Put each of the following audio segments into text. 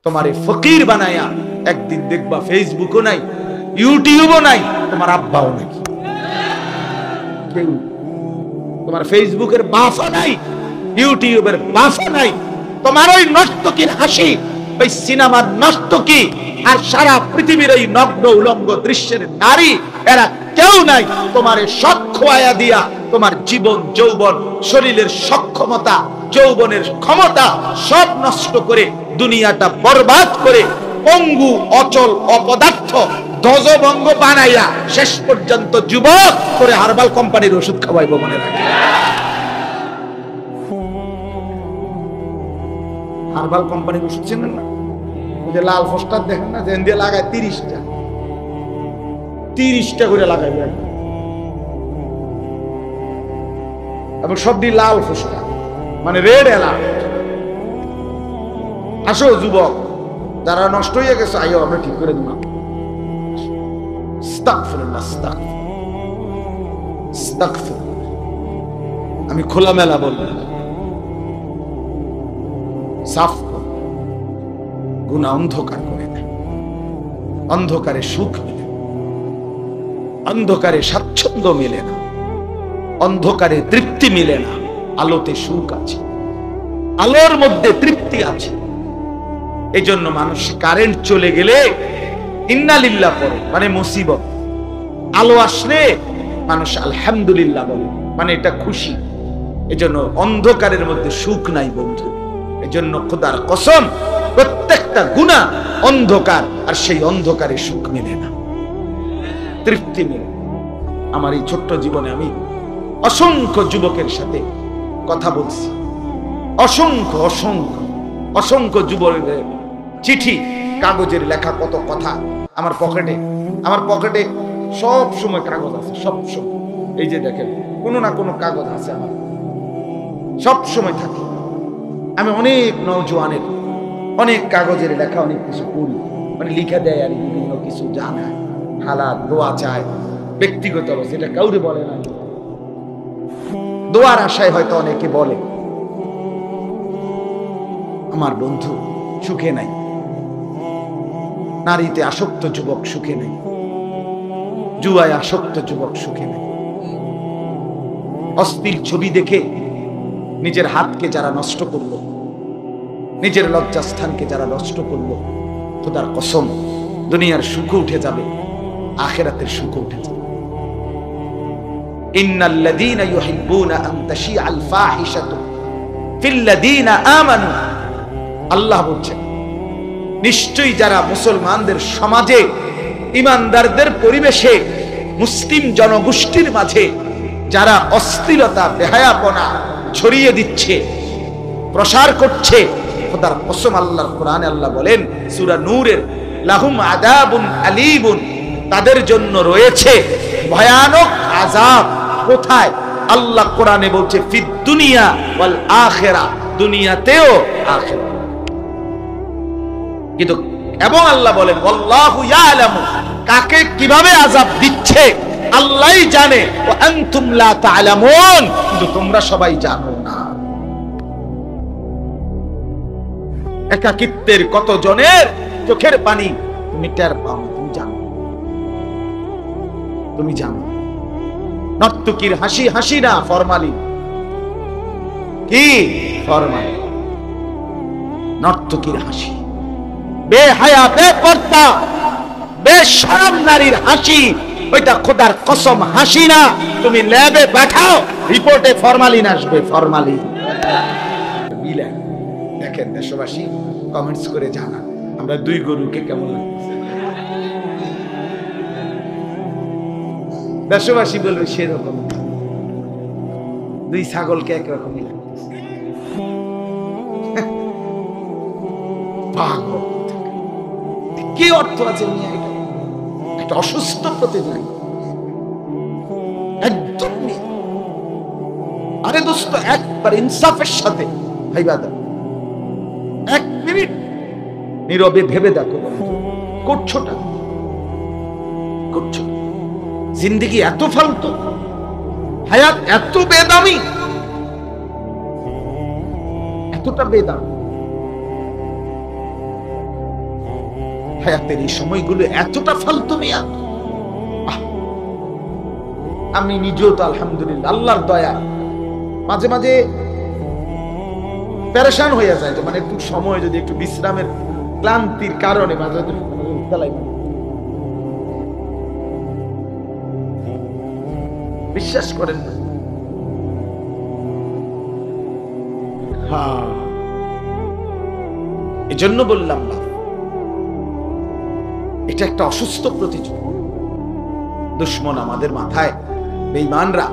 তোমারে ফকির বানায়া একদিন দেখবা ফেসবুকও নাই, ইউটিউবও নাই, তোমার আব্বাও নাকি কেউ, তোমার ফেসবুকের বাফা নাই, ইউটিউবের বাফা নাই, তোমার ওই নর্তকীর হাসি, ওই সিনেমার নর্তকী আর সারা পৃথিবীর ওই নগ্ন উলঙ্গ দৃশ্যের নারী, এরা কেউ নাই তোমারে শখ খোয়ায়া দিয়া তোমার জীবন যৌবন শরীরের সক্ষমতা যৌবনের ক্ষমতা সব নষ্ট করে দুনিয়াটা বরবাদ করে পঙ্গু অচল অপদার্থ ধ্বজভঙ্গ বানাইয়া শেষ পর্যন্ত যুবক করে হার্বাল কোম্পানির ওষুধ খাওয়াইবো, মনে রাখে। হার্বাল কোম্পানির ওষুধ চেনেন না? ওই যে লাল পোস্টার দেখেন না, যে দিয়ে লাগায় 30টা করে লাগাইবে এবং সবটি লাল পোস্টার, মানে রেড অ্যালার্ট। আসো যুবক যারা নষ্ট হয়ে গেছে, আইও আমরা ঠিক করে দিব। আমি খোলামেলা বললাম, সাফ গুনাহ অন্ধকার করে দেয়, অন্ধকারে সুখ মিলে, অন্ধকারে স্বাচ্ছন্দ্য মিলে না, অন্ধকারে তৃপ্তি মিলে না। আলোতে সুখ আছে, আলোর মধ্যে তৃপ্তি আছে। এই জন্য মানুষ কারেন্ট চলে গেলে ইন্না লিল্লাহ পড়ে, মানে মুসিবত। আলো আসলে মানুষ আলহামদুলিল্লাহ বলে, মানে এটা খুশি। এই জন্য অন্ধকারের মধ্যে সুখ নাই বন্ধু। এই জন্য খোদার কসম, প্রত্যেকটা গুনাহ অন্ধকার, আর সেই অন্ধকারে সুখ মিলে না, তৃপ্তি মিলে। আমার এই ছোট্ট জীবনে আমি অসংখ্য যুবকের সাথে কথা বলছি, অসংখ্য অসংখ্য অসংখ্য যুবকের চিঠি কাগজের লেখা কত কথা আমার পকেটে সব সময় কাগজ আছে, সব সময়। এই যে দেখেন, কোনো না কোনো কাগজ আছে আমার, সব সময় থাকে। আমি অনেক নওজোয়ানের অনেক কাগজের লেখা অনেক কিছু পড়ি, মানে লিখে দেয় আর বিভিন্ন কিছু জানায়, হালাত দোয়া চায়, ব্যক্তিগত অবস্থা, এটা কাউরে বলে না, দোয়ার আশায় হয়তো অনেকে বলে। আমার বন্ধু সুখে নাই, নারীতে আসক্ত যুবক সুখে নাই, জুয়ায় আসক্ত যুবক সুখে নাই। অশ্লীল ছবি দেখে নিজের হাতকে যারা নষ্ট করলো, নিজের লজ্জাস্থানকে যারা নষ্ট করলো, খোদার কসম দুনিয়ার সুখ উঠে যাবে, আখিরাতের সুখ উঠে যাবে। ইন্নাল্লাযীনা ইউহিব্বুনা আন তাশিআল ফাহিশাতু ফিল্লাযীনা আমানু, আল্লাহ বলছেন নিশ্চয়ই যারা মুসলমানদের সমাজে, ইমানদারদের পরিবেশে, মুসলিম জনগোষ্ঠীর মাঝে যারা অশ্লীলতা বেহায়াপনা ছড়িয়ে দিচ্ছে, প্রসার করছে, খোদার কসম আল্লাহর কোরআনে আল্লাহ বলেন সূরা নূরের, লাহুম আযাবুন আলীমুন, তাদের জন্য রয়েছে ভয়ানক আযাব। কোথায়? আল্লাহ কোরআনে বলছে ফিদ দুনিয়া ওয়াল আখিরা, দুনিয়াতেও আখিরাতে। কিন্তু এবং আল্লাহ বলেন আল্লাহু ইয়ালামু, কাকে কিভাবে আযাব দিচ্ছে আল্লাহই জানে, ওয়া আনতুম লা তা'লামুন, কিন্তু তোমরা সবাই জানো না। একাকিত্বের কত জনের চোখের পানি তুমি টের পাও না, তুমি জানো। নর্তকীর হাসি হাসি না, ফরমালিন। কি ফরমালিন? নর্তকীর হাসি, বেহায়া বেপরদা বেশরম নারীর হাসি, ওইটা খোদার কসম হাসি না। তুমি ল্যাবে পাঠাও, রিপোর্টে ফরমালিন আসবে, ফরমালিন। দেখেন দেশবাসী, কমেন্টস করে জানান আমরা দুই গরুকে কেমন লাগছে। দেশবাসী বলবে সেরকম, দুই ছাগলকে একরকমই লাগতেছে। কি অর্থ আছে নিয়ে? এটা একটা অসুস্থ প্রতিযোগী, একদম নেই। আরে দোস্ত, একবার ইনসাফের সাথে ভাইবাদা, 1 মিনিট নীরবে ভেবে দেখো করছোটা, করছো। জিন্দেগি এত ফালতু, হায়াত এত বেদামি, এতটা বেদামি। হায়াতের এই সময়গুলো এতটা ফালতু মিয়া। আমি নিজেও তো আলহামদুলিল্লাহ আল্লাহর দয়া মাঝে মাঝে পেরেশান হয়ে যায়, যে মানে একটু সময় যদি একটু বিশ্রামের ক্লান্তির কারণে মাঝে মাঝে বিশ্বাস করেন না। হ্যাঁ, এজন্য বললাম না, এটা একটা অসুস্থ প্রতিযোগিতা। দুশ্মন আমাদের মাথায়, বেঈমানরা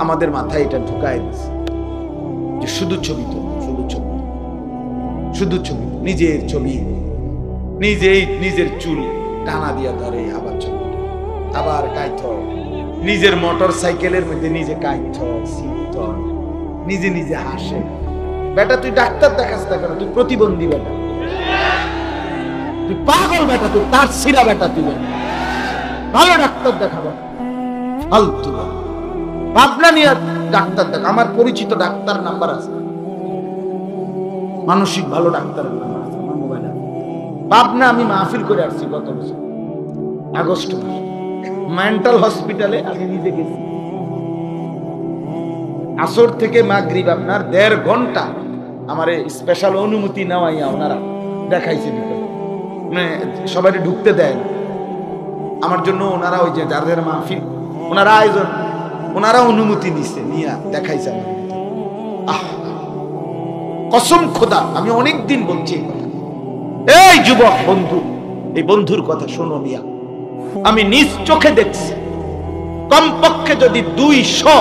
আমাদের মাথায় এটা ঢুকায় দিচ্ছে যে শুধু ছবি তো, শুধু ছবি, শুধু ছবি, নিজের ছবি, নিজেই নিজের চুল টানা দিয়া ধরে, আবার ছবি, আবার কাইথ, নিজের মোটর সাইকেলের মধ্যে নিজে কাইথ, নিজে নিজে হাসে। বেটা তুই ডাক্তার দেখাস না কেন? তুই প্রতিবন্ধী বেটা, তুই পাগল বেটা, তুই তার সিরা বেটা, তুই ভালো ডাক্তার দেখাবো। ফালতু ভাবনা নিয়ে ডাক্তার দেখ। আমার পরিচিত ডাক্তার নাম্বার আছে, মানসিক ভালো ডাক্তারের নাম্বার আছে আমার মোবাইলে। ভাবনা আমি মাহফিল করে আসছি গত বছর আগস্ট মাসে মেন্টাল হসপিটালে। আমি নিজে গেছি, আসর থেকে মাগরিব আপনার 1.5 ঘন্টা আমার স্পেশাল অনুমতি নেওয়াইয়া ওনারা দেখাইছে ভিতরে, মানে সবাই ঢুকতে দেয় না আমার জন্য। ওনারা ওই যে যাদের মাহফিল ওনারা আয়োজন, ওনারা অনুমতি নিছে, নিয়ে দেখাইছে। কসম খোদা, আমি অনেকদিন বলছি এই যুবক বন্ধু, এই বন্ধুর কথা শোনো মিয়া, আমি নিজ চোখে দেখছি কমপক্ষে যদি 200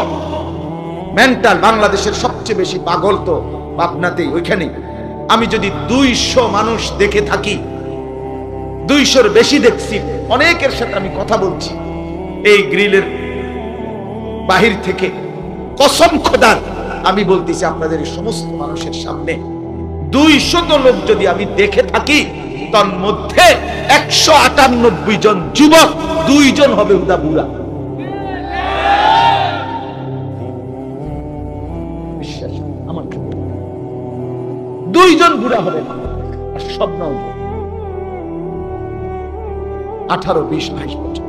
মেন্টাল, বাংলাদেশের সবচেয়ে বেশি পাগল তো পাবনাতেই, ওইখানে আমি যদি 200 মানুষ দেখে থাকি, 200-র বেশি দেখছি, অনেকের সাথে আমি কথা বলছি এই গ্রিলের বাহির থেকে। কসম খোদার আমি বলতেছি আপনাদের এই সমস্ত মানুষের সামনে 200 লোক যদি আমি দেখে থাকি, তার মধ্যে 198 জন যুবক, 2 জন হবে হুদা বুড়া। বিশ্বাস আমার, 2 জন বুড়া হবে, আর সব নাও 18, 20, 22 বছর।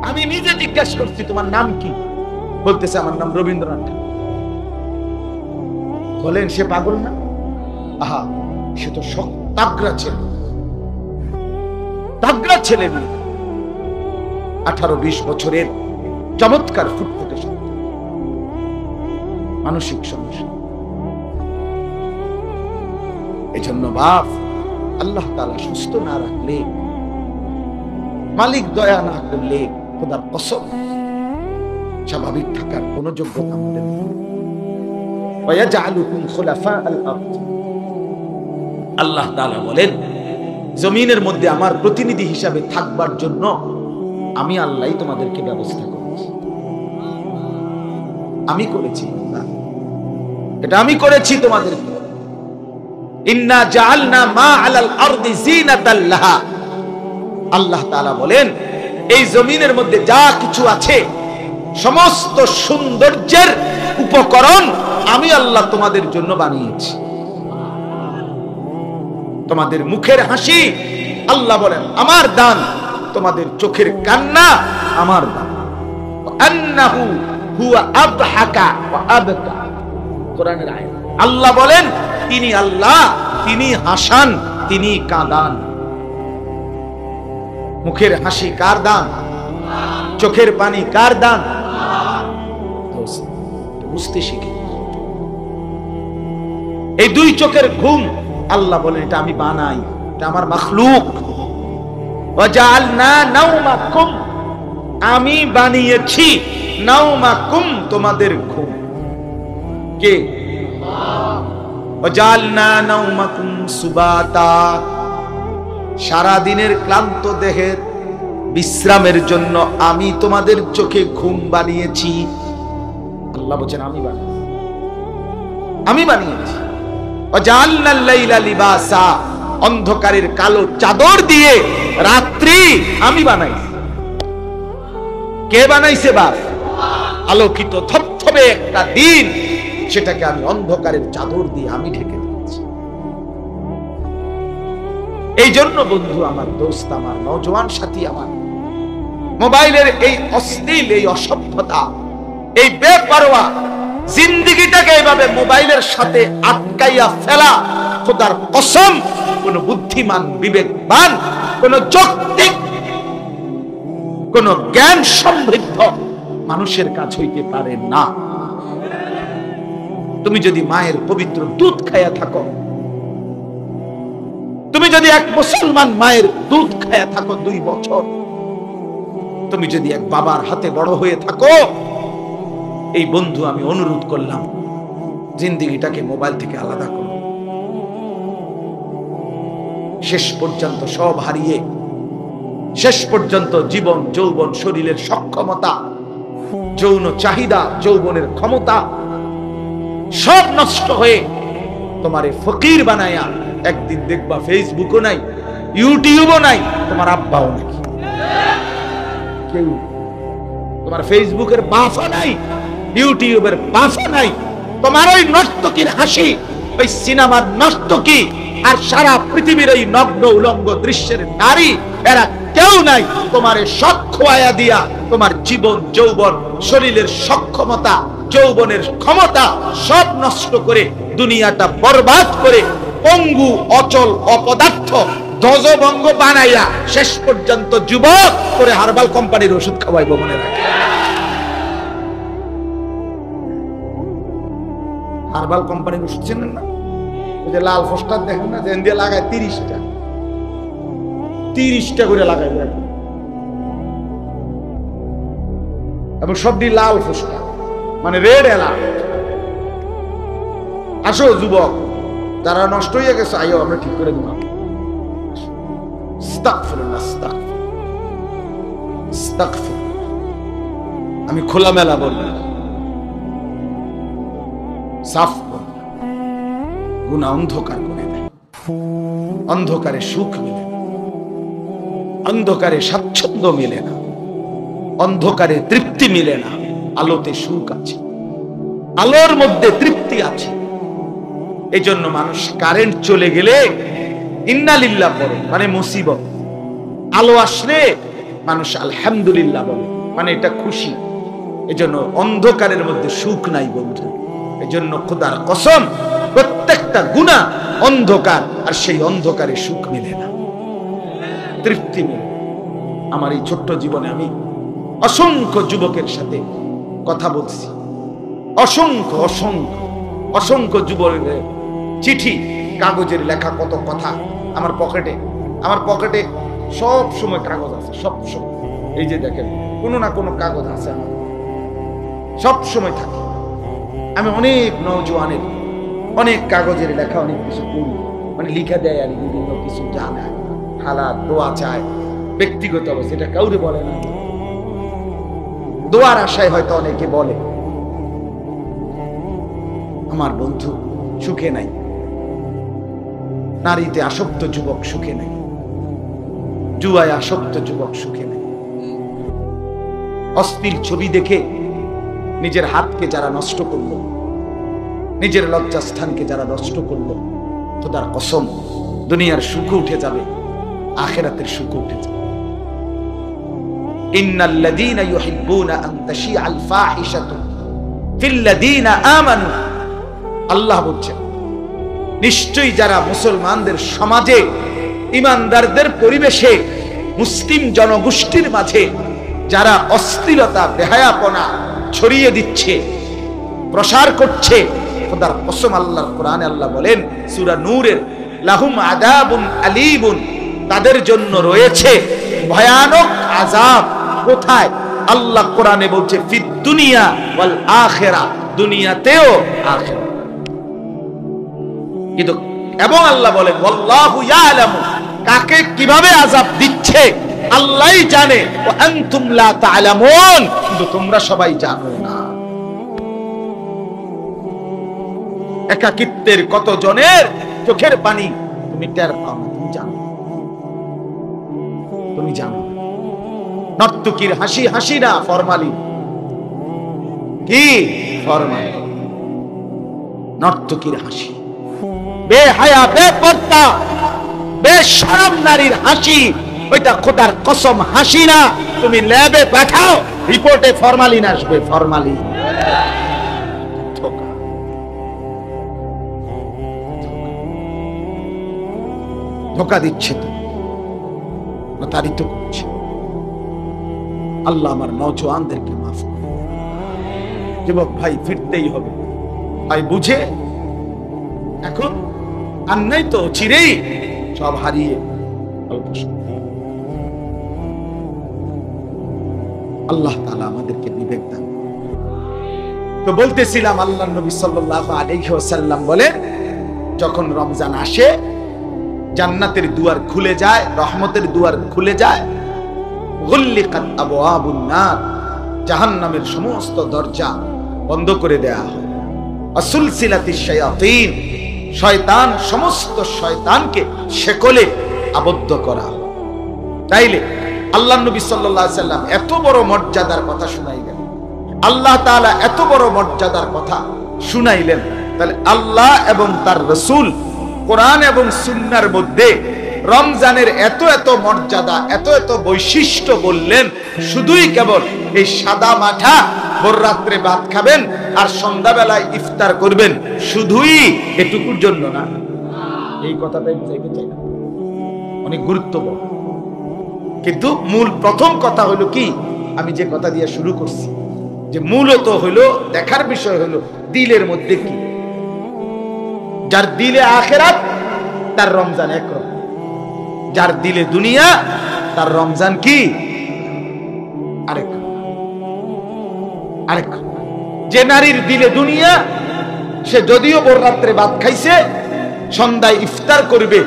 আমি নিজে জিজ্ঞাসা করছি তোমার নাম কি? বলতেছে আমার নাম রবীন্দ্রনাথ। বলেন সে পাগল না? আহা, সে তো তাগড়া ছেলে, তাগড়া ছেলে, 18-20 বছরের চমৎকার ফুটফুটে সন্তান, মানসিক সমস্যা। এজন্য বাপ, আল্লাহ তাআলা সুস্থ না রাখলে, মালিক দয়া না করলে, খোদার কসম স্বাভাবিক থাকার কোন যোগ্যতা আমাদের নেই। ওয়ায়াজআলুকুম খুলাফাআল আরদ, আল্লাহ তাআলা বলেন জমিনের মধ্যে আমার প্রতিনিধি হিসাবে থাকবার জন্য আমি আল্লাহই তোমাদেরকে ব্যবস্থা করেছি। আমি করেছি, এটা আমি করেছি তোমাদেরকে। ইন্না জাআলনা মা আলাল আরদি জিনাতাল লাহা, আল্লাহ তাআলা বলেন এই জমিনের মধ্যে যা কিছু আছে সমস্ত সৌন্দর্যের উপকরণ আমি আল্লাহ তোমাদের জন্য বানিয়েছি। তোমাদের মুখের হাসি আল্লাহ বলেন আমার দান, তোমাদের চোখের কান্না আমার দান। আন্নাহু হুয়া আবহাকা ওয়া আবকা, কোরআনের আয়াত। আল্লাহ বলেন তিনি আল্লাহ, তিনি হাসান, তিনি কাঁদান। মুখের হাসি কার দান? চোখের পানি কার দান? বুঝতে শিখে। এই 2 চোখের ঘুম আল্লাহ বলেন এটা আমি বানাই, এটা আমার মাখলুক। ওয়াজআলনা নাওমাকুম, আমি বানিয়েছি নাওমাকুম, তোমাদের ঘুম। কে? ওয়াজআলনা নাওমাকুম সুবাতা, সারা দিনের ক্লান্ত দেহের বিশ্রামের জন্য আমি তোমাদের চোখে ঘুম বানিয়েছি। আল্লাহ বলেন আমি বানিয়েছি, আমি বানিয়েছি। ওয়াজআলনাল লাইলা লিবাসা, অন্ধকারের কালো চাদর দিয়ে রাত্রি আমি বানাইছি। কে বানাইছে? বাপ। আলোকিত থপথপে একটা দিন, সেটাকে আমি অন্ধকারের চাদর দিয়ে আমি ঢেকে দিয়েছি। এই জন্য বন্ধু আমার, দোস্ত আমার, নওজোয়ান সাথী আমার, মোবাইলের এই অশ্লীল, এই অসভ্যতা, এই বেপরোয়া জিন্দেগিটাকে এইভাবে মোবাইলের সাথে আটকাইয়া ফেলা, খোদার কসম কোন বুদ্ধিমান, বিবেকবান, কোন যৌক্তিক, কোন জ্ঞান সমৃদ্ধ মানুষের কাজ হইতে পারে না। তুমি যদি মায়ের পবিত্র দুধ খায়া থাকো, তুমি যদি এক মুসলমান মায়ের দুধ খায়া থাকো 2 বছর, তুমি যদি এক বাবার হাতে বড় হয়ে থাকো, এই বন্ধু আমি অনুরোধ করলাম, জিন্দেগিটাকে মোবাইল থেকে আলাদা করো। শেষ পর্যন্ত সব হারিয়ে, শেষ পর্যন্ত জীবন, যৌবন, শরীরের সক্ষমতা, যৌন চাহিদা, যৌবনের ক্ষমতা সব নষ্ট হয়ে তোমারে ফকির বানায়া একদিন দেখবা ফেসবুকও নাই, ইউটিউবও নাই, তোমার আব্বাও নাই, কেউ তোমার ফেসবুকের বাফা নাই, ইউটিউবের বাফা নাই, তোমার ওই নর্তকীর হাসি, ওই সিনেমার নর্তকী আর সারা পৃথিবীর এই নগ্ন উলঙ্গ দৃশ্যের নারী, এরা কেউ নাই তোমারে শখ খোয়াইয়া দিয়া তোমার জীবন, যৌবন, শরীরের সক্ষমতা, যৌবনের ক্ষমতা সব নষ্ট করে, দুনিয়াটা বরবাদ করে, পঙ্গু, অচল, অপদার্থ, ধ্বজভঙ্গ বানাইয়া শেষ পর্যন্ত যুবক করে হার্বাল কোম্পানির ওষুধ খাওয়াইব। মনে রাখে, হার্বাল কোম্পানির ওষুধ চেনেন না? ওই যে লাল পোস্টার দেখেন না, যে দিয়ে লাগায় 30টা করে লাগাইবে, এবং সবটি লাল পোস্টার, মানে রেড অ্যালার্ট। আসো যুবক, যারা নষ্ট হয়ে গেছে, আইও আমরা ঠিক করে দিব। আমি খোলামেলা বললাম, সাফ গুনাহ অন্ধকার করে দেয়, অন্ধকারে সুখ মিলে না, অন্ধকারে স্বাচ্ছন্দ্য মিলে না, অন্ধকারে তৃপ্তি মিলে না। আলোতে সুখ আছে, আলোর মধ্যে তৃপ্তি আছে। এই জন্য মানুষ কারেন্ট চলে গেলে ইন্না লিল্লাহ পড়ে, মানে মুসিবত। আলো আসলে মানুষ আলহামদুলিল্লাহ বলে, মানে এটা খুশি। এই জন্য অন্ধকারের মধ্যে সুখ নাই বন্ধু। এই জন্য খোদার কসম, প্রত্যেকটা গুনাহ অন্ধকার, আর সেই অন্ধকারে সুখ মিলে না, তৃপ্তি মিলে। আমার এই ছোট্ট জীবনে আমি অসংখ্য যুবকের সাথে কথা বলছি, অসংখ্য অসংখ্য অসংখ্য যুবকের চিঠি, কাগজের লেখা কত কথা আমার পকেটে সব সময় কাগজ আছে, সব সময়। এই যে দেখেন, কোনো না কোনো কাগজ আছে আমার, সব সময় থাকে। আমি অনেক নওজোয়ানের অনেক কাগজের লেখা অনেক কিছু পড়ি, মানে লিখে দেয় আর বিভিন্ন কিছু জানায়, হালাত, দোয়া চায়, ব্যক্তিগত অবস্থা, এটা কাউরে বলে না, দোয়ার আশায় হয়তো অনেকে বলে। আমার বন্ধু সুখে নাই, নারীতে আসক্ত যুবক সুখে নাই, জুয়ায় আসক্ত যুবক সুখে নাই। অশ্লীল ছবি দেখে নিজের হাতকে যারা নষ্ট করলো, নিজের লজ্জাস্থানকে যারা নষ্ট করলো, খোদার কসম দুনিয়ার সুখ উঠে যাবে, আখিরাতের সুখ উঠে যাবে। ইন্নাল্লাযীনা ইউহিব্বুনা আন তাশিআল ফাহিশাতু ফিল্লাযীনা আমানু, আল্লাহ বলছেন নিশ্চয়ই যারা মুসলমানদের সমাজে, ইমানদারদের পরিবেশে, মুসলিম জনগোষ্ঠীর মাঝে যারা অশ্লীলতা, বেহায়াপনা ছড়িয়ে দিচ্ছে, প্রসার করছে, খোদার কসম আল্লাহর কোরআনে আল্লাহ বলেন সূরা নূরের, লাহুম আযাবুন আলীমুন, তাদের জন্য রয়েছে ভয়ানক আযাব। কোথায়? আল্লাহ কোরআনে বলছে ফিদ দুনিয়া ওয়াল আখিরা, দুনিয়াতেও আখিরাতে। কিন্তু এবং আল্লাহ বলেন ওয়াল্লাহু ইয়ালামু, কাকে কিভাবে আযাব দিচ্ছে আল্লাহই জানে, ওয়া আনতুম লা তা'লামুন, কিন্তু তোমরা সবাই জানো না। একাকিত্বের কত জনের চোখের পানি তুমি টের পাও না, তুমি জানো, তুমি জানো। নর্তকীর হাসি হাসি না, ফরমালিন। কি ফরমালিন? নর্তকীর হাসি, বেহায়া, বেপরদা, বেশরম নারীর হাসি, ওইটা খোদার কসম হাসি না। তুমি ল্যাবে পাঠাও, রিপোর্টে ফরমালিন আসবে, ফরমালিন। ধোকা দিচ্ছে তো, প্রতারিত করছে। আল্লাহ আমার নওজওয়ানদেরকে মাফ করে। যুবক ভাই, ফিরতেই হবে ভাই, বুঝে। এখন আর নাই তো, চিরেই সব হারিয়ে আল্লাহ তাআলা আমাদেরকে বিবেক দান। তো বলতেছিলাম, আল্লাহ নবী সাল্লাল্লাহু আলাইহি ওয়াসাল্লাম বলেন, যখন রমজান আসে জান্নাতের দুয়ার খুলে যায়, রহমতের দুয়ার খুলে যায়। গুল্লিকাত আবওয়াবুন নার, জাহান্নামের সমস্ত দরজা বন্ধ করে দেয়া হয়। আসুলসিলাতিশ শায়াতিন, শয়তান, সমস্ত শয়তানকে শেকলে আবদ্ধ করা হয়। তাইলে আল্লাহ নবী সাল্লাল্লাহু আলাইহি ওয়াসাল্লাম এত বড় মর্যাদার কথা শুনাইলেন, আল্লাহ তাআলা এত বড় মর্যাদার কথা শুনাইলেন। তাহলে আল্লাহ এবং তার রাসূল কোরআন এবং সুন্নাহর মধ্যে রমজানের এত এত মর্যাদা, এত এত বৈশিষ্ট্য বললেন, শুধুই কেবল এই সাদা মাঠা ভোর রাত্রে ভাত খাবেন আর সন্ধ্যাবেলায় ইফতার করবেন, শুধুই এটুকুর জন্য না। এই কথাটাই বুঝাইতে চাই, অনেক গুরুত্বপূর্ণ। কিন্তু মূল প্রথম কথা হলো কি, আমি যে কথা দিয়ে শুরু করছি, যে মূলত হলো দেখার বিষয় হলো দিলের মধ্যে কি। যার দিলে আখিরাত তার রমজান একরকম, যার দিলে দুনিয়া তার রমজান কি আরেক। যে নারীর দিলে দুনিয়া, সে যদিও ভোর রাত্রে ভাত খাইছে, সন্ধ্যায় ইফতার করবে,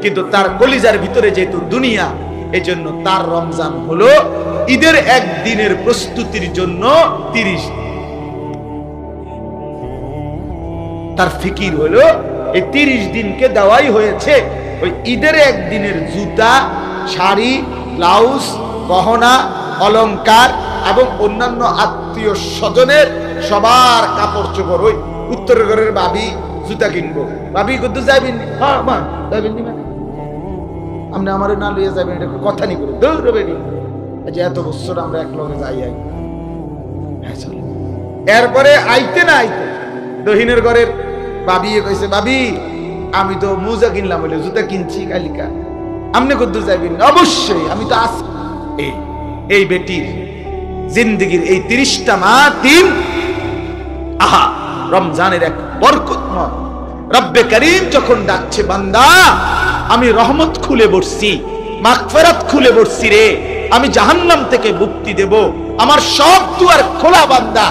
কিন্তু তার কলিজার ভিতরে যেহেতু দুনিয়া, এজন্য তার রমজান হলো ঈদের একদিনের প্রস্তুতির জন্য 30। তার ফিকির হলো এই 30 দিনকে দেওয়াই হয়েছে ওই ঈদের একদিনের জুতা, শাড়ি, ব্লাউজ, গহনা, অলংকার এবং অন্যান্য আত্মীয় স্বজনের সবার কাপড় চোপড়। ওই উত্তরের ঘরের ভাবি জুতা কিনবো, ভাবি কিন্তু যাইবেন, হ্যাঁ মা যাইবেন নি, মানে আপনি আমার না লইয়া যাবেন, এটা কথা নি করে দৌড়বে নি। আচ্ছা, এত বছর আমরা এক লগে যাই। এরপরে আইতে না আইতে দহিনের ঘরের ভাবি কইছে, ভাবি আমি তো মোজা কিনলাম, বলে জুতা কিনছি কালিকা, আপনি কদ্দুর যাইবেন? অবশ্যই, আমি তো আস। এই বেটির জিন্দেগির এই 30টা মাস দিন, আহা, রমজানের এক বরকতময়। রব্বে করিম যখন ডাকছে, বান্দা আমি রহমত খুলে বসছি, মাগফিরাত খুলে বসছি রে, আমি জাহান্নাম থেকে মুক্তি দেব, আমার সব দুয়ার খোলা, বান্দা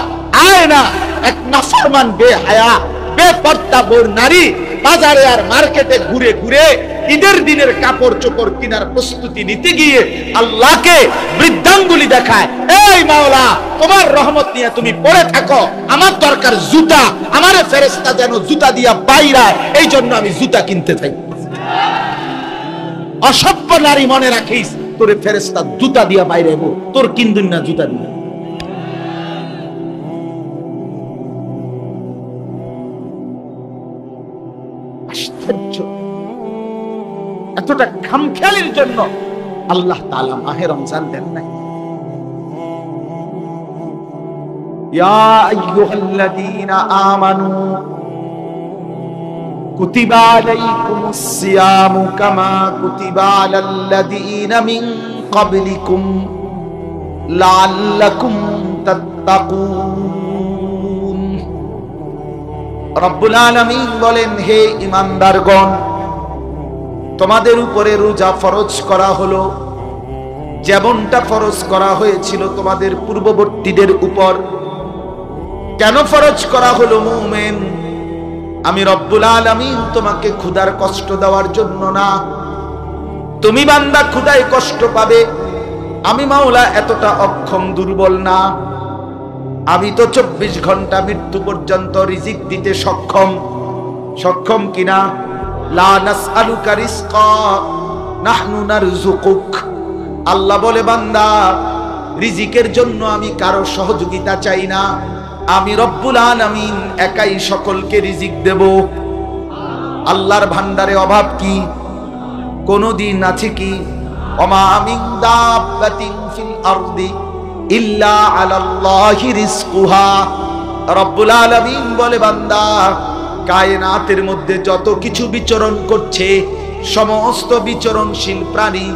আয় না। এক নাফরমান বেহায়া বেপর্দা বোর নারী বাজারে আর মার্কেটে ঘুরে ঘুরে ঈদের দিনের কাপড় চোপড় কেনার প্রস্তুতি নিতে গিয়ে আল্লাহকে বৃদ্ধাঙ্গুলি দেখায়, এই মাওলা তোমার রহমত নিয়ে তুমি পড়ে থাকো, আমার দরকার জুতা, আমারে ফেরেশতা যেন জুতা দিয়া বাইরায়, এই জন্য আমি জুতা কিনতে থাকি। অসভ্য নারী, মনে রাখিস, তোরে ফেরেশতা জুতা দিয়া বাইরাইব, তোর কিনদিন না জুতা দিয়া। এতটা খামখেয়ালির জন্য আল্লাহ তাআলা মাহে রমজান দেন নাই। ইয়া আইয়ুহাল্লাযীনা আমানু কুতিবা আলাইকুমুস সিয়ামু কামা কুতিবা আলাল্লাযীনা মিন ক্বাবলিকুম লাআল্লাকুম তাত্তাকুন। রব্বুল আলামিন বলেন, হে ঈমানদারগণ, তোমাদের উপরে রোজা ফরজ করা হলো যেমনটা ফরজ করা হয়েছিল তোমাদের পূর্ববর্তীদের উপর। কেন ফরজ করা হলো মুমিন? আমি রব্বুল আলামিন তোমাকে ক্ষুধার কষ্ট দেওয়ার জন্য না। তুমি বান্দা ক্ষুধায় কষ্ট পাবে, আমি মাওলা এতটা অক্ষম দুর্বল না। আমি তো 24 ঘন্টা মৃত্যু পর্যন্ত রিজিক দিতে সক্ষম কিনা। লা নাসআলুকা রিজকা নাহনু নারযুকুক। আল্লাহ বলে, বান্দা রিজিকের জন্য আমি কারো সহযোগিতা চাই না, আমি রব্বুল আলামিন একাই সকলকে রিজিক দেব। আল্লাহর ভান্ডারে অভাব কি? কোনদিন আছে কি ওমা মিন দাব্বাতিন ফিল আরদি ইল্লা আলাল্লাহি রিজকুহা। রব্বুল আলামিন বলে, বান্দা, কায়নাতের মধ্যে যত কিছু বিচরণ করছে, সমস্ত বিচরণশীল প্রাণী,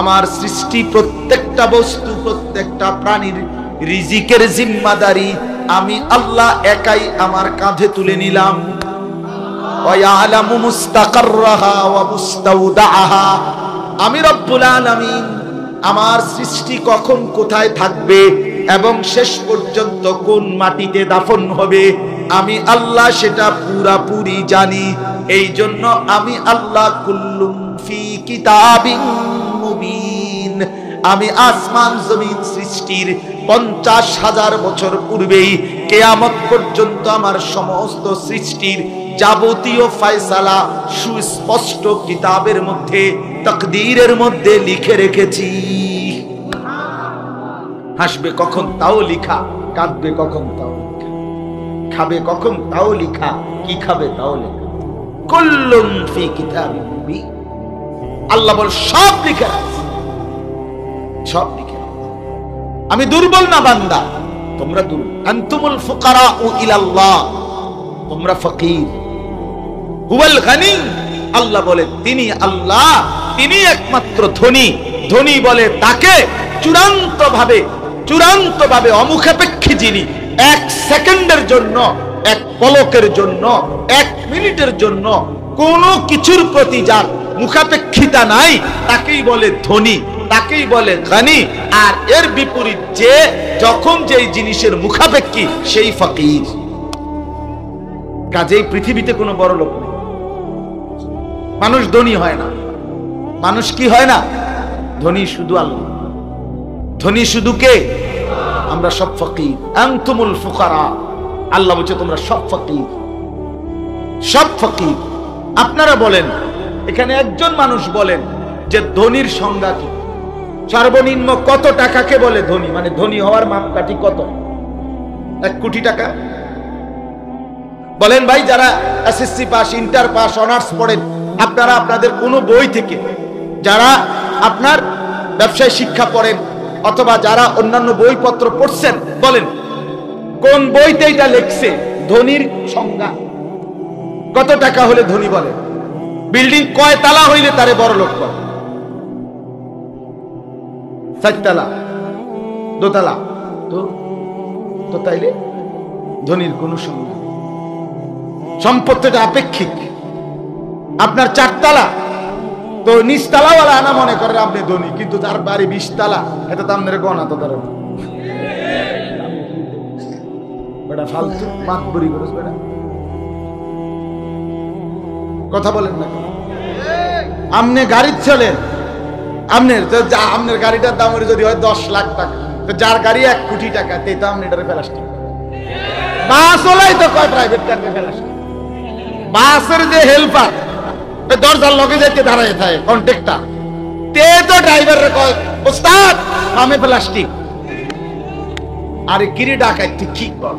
আমার সৃষ্টি প্রত্যেকটা বস্তু, প্রত্যেকটা প্রাণীর রিজিকের জিম্মাদারি আমি আল্লাহ একাই আমার কাঁধে তুলে নিলাম। ওয়ায়ালামু মুস্তাকাররাহা ওয়া মুস্তাওদাআহা। আমি রব্বুল আলামিন আমার সৃষ্টি কখন কোথায় থাকবে এবং শেষ পর্যন্ত কোন মাটিতে দাফন হবে, আমি আল্লাহ সেটা পুরাপুরি জানি। এই জন্য আমি আল্লাহ কুল্লুম ফি কিতাবিন মুবিন, আমি আসমান জমিন সৃষ্টির 50,000 বছর পূর্বেই কিয়ামত পর্যন্ত আমার সমস্ত সৃষ্টির যাবতীয় ফয়সালা সুস্পষ্ট কিতাবের মধ্যে, তাকদীরের মধ্যে লিখে রেখেছি। হাসবে কখন তাও লিখা, কাঁদবে কখন তাও লিখা, খাবে কখন তাও লিখা, কি খাবে তাও লেখা। কুল্লুম ফি কিতাবিন মুবিন। আল্লাহ বল সব লিখে রাখছি, সব লিখে রাখছি। আমি দুর্বল না বান্দা, তোমরা দুর্বল। আনতুমুল ফুকারাউ ইলাল্লাহ, তোমরা ফকির। হুয়াল গানি, আল্লাহ বলে তিনি আল্লাহ, তিনি একমাত্র ধনী। ধনী বলে তাকে চূড়ান্ত ভাবে অমুখাপেক্ষী, যিনি 1 সেকেন্ডের জন্য, 1 পলকের জন্য, 1 মিনিটের জন্য কোনো কিছুর প্রতি যার মুখাপেক্ষিতা নাই, তাকেই বলে ধনী, তাকেই বলে গানি। আর এর বিপরীত যে যখন যেই জিনিসের মুখাপেক্ষী, সেই ফকির। কাজেই পৃথিবীতে কোনো বড় লোক নেই। মানুষ ধনী হয় না। মানুষ কি হয় না? ধনী শুধু আল্লাহ। ধনী শুধু কে? আমরা সব ফকির। আনতুমুল ফুকারা, আল্লাহ বলছে তোমরা সব ফকির, সব ফকির। আপনারা বলেন, এখানে একজন মানুষ বলেন যে ধনীর সংজ্ঞা কি? সর্বনিম্ন কত টাকাকে বলে ধনী? মানে ধনী হওয়ার মাপকাঠি কত? 1 কোটি টাকা? বলেন ভাই, যারা SSC pass, inter pass, honours পড়েন, আপনারা আপনাদের কোন বই থেকে, যারা আপনার ব্যবসায় শিক্ষা পড়েন অথবা যারা অন্যান্য বইপত্র পড়ছেন, বলেন কোন বইতে এটা লেখছে ধনীর সংজ্ঞা? কত টাকা হলে ধনী বলে? বিল্ডিং কয় তালা হইলে তারে বড় লোক বলে? 4 তালা, 2 তালা? তো তাইলে ধনীর কোন সংজ্ঞা? সম্পত্তিটা আপেক্ষিক। আপনার 4 তালা, তো নিচতলাওয়ালা আনা মনে করে আপনি ধনী, কিন্তু তার বাড়ি 20 তালা, এটা তো আপনার গণা তো ধরে বেটা ফালতু মাতবরি করিস বেটা। কথা বলেন না। আপনি গাড়ি চলেন, আপনার গাড়িটার দাম যদি হয় 10 লাখ টাকা, তো যার গাড়ি 1 কোটি টাকা, তে তো আপনি এটারে প্লাস্টিক। বাস ওলাই তো কয় প্রাইভেট কারকে প্লাস্টিক। বাসের যে হেল্পার, দরজার লগে যাইতে দাঁড়ায় থাকে কন্ট্রাক্টর, তে তো ড্রাইভারের কয় ওস্তাদ আমি প্লাস্টিক। আরে কিরে ডাকাই তুই কি কর?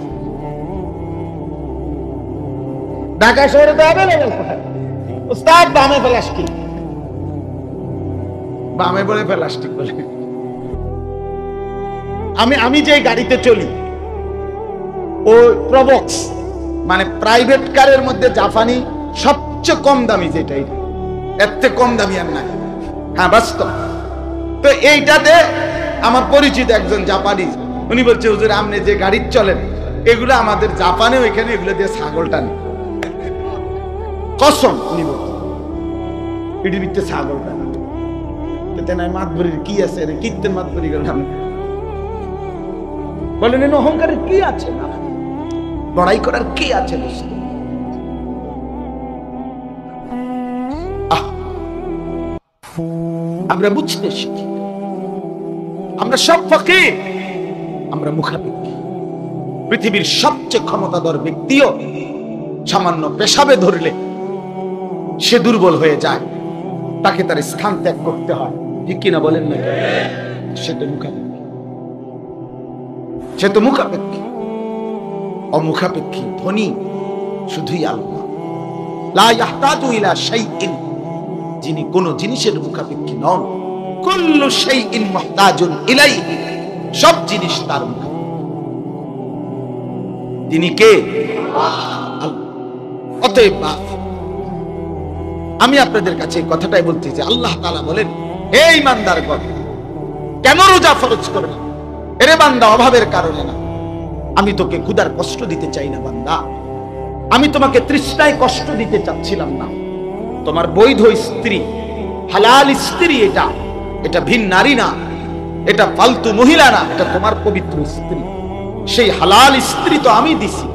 ঢাকা শহরে তো অ্যাভেলেবেল কোথায়? ওস্তাদ বামে প্লাস্টিক, বামে বলে প্লাস্টিক বলে। আমি যে গাড়িতে চলি, ও প্রবক্স, মানে প্রাইভেট কারের মধ্যে জাপানি সবচেয়ে কম দামি, যেটা এর থেকে কম দামি আর নাই। হ্যাঁ বাস্তব। তো এইটাতে আমার পরিচিত একজন জাপানিজ, উনি বলছে হুজুর আপনি যে গাড়ি চলেন, এগুলো আমাদের জাপানেও এখানে এগুলো দিয়ে ছাগলটা নেই। কসম, উনি বলছেন এটির ভিতরে ছাগলটা নেই। মাতবরির কি আছে? কীর্তন মাতবরি গেলাম, বলেন এর অহংকারের কি আছে? না লড়াই করার কি আছে? আমরা বুঝতে শিখি, আমরা সব ফকির, আমরা মুখাপেক্ষী। পৃথিবীর সবচেয়ে ক্ষমতাধর ব্যক্তিও সামান্য পেশাবে ধরলে সে দুর্বল হয়ে যায়, তাকে তার স্থান ত্যাগ করতে হয়। ঠিক কিনা বলেন না? সে তো মুখাপেক্ষী, সে তো মুখাপেক্ষী। অমুখাপেক্ষী ধনী শুধুই আল্লাহ। লা ইয়াহতাজু ইলা শাইইন, যিনি কোন জিনিসের মুখাপেক্ষী নন। কুল্লু শাইইন মুহতাজুন ইলাইহি, সব জিনিস তার মুখাপেক্ষী। তিনি কে? আল্লাহ। অতএব আমি আপনাদের কাছে এই কথাটাই বলতে চাই, আল্লাহ তাআলা বলেন, হে ঈমানদারগণ, কেন রোজা ফরজ করবে? এরে বান্দা, অভাবের কারণে না। আমি তোকে ক্ষুধার কষ্ট দিতে চাই না বান্দা, আমি তোমাকে তৃষ্ণায় কষ্ট দিতে চাচ্ছিলাম না। তোমার বৈধ স্ত্রী, হালাল স্ত্রী, এটা ভিন নারী না, এটা ফালতু মহিলা না, এটা তোমার পবিত্র স্ত্রী। সেই হালাল স্ত্রী তো আমি দিছি।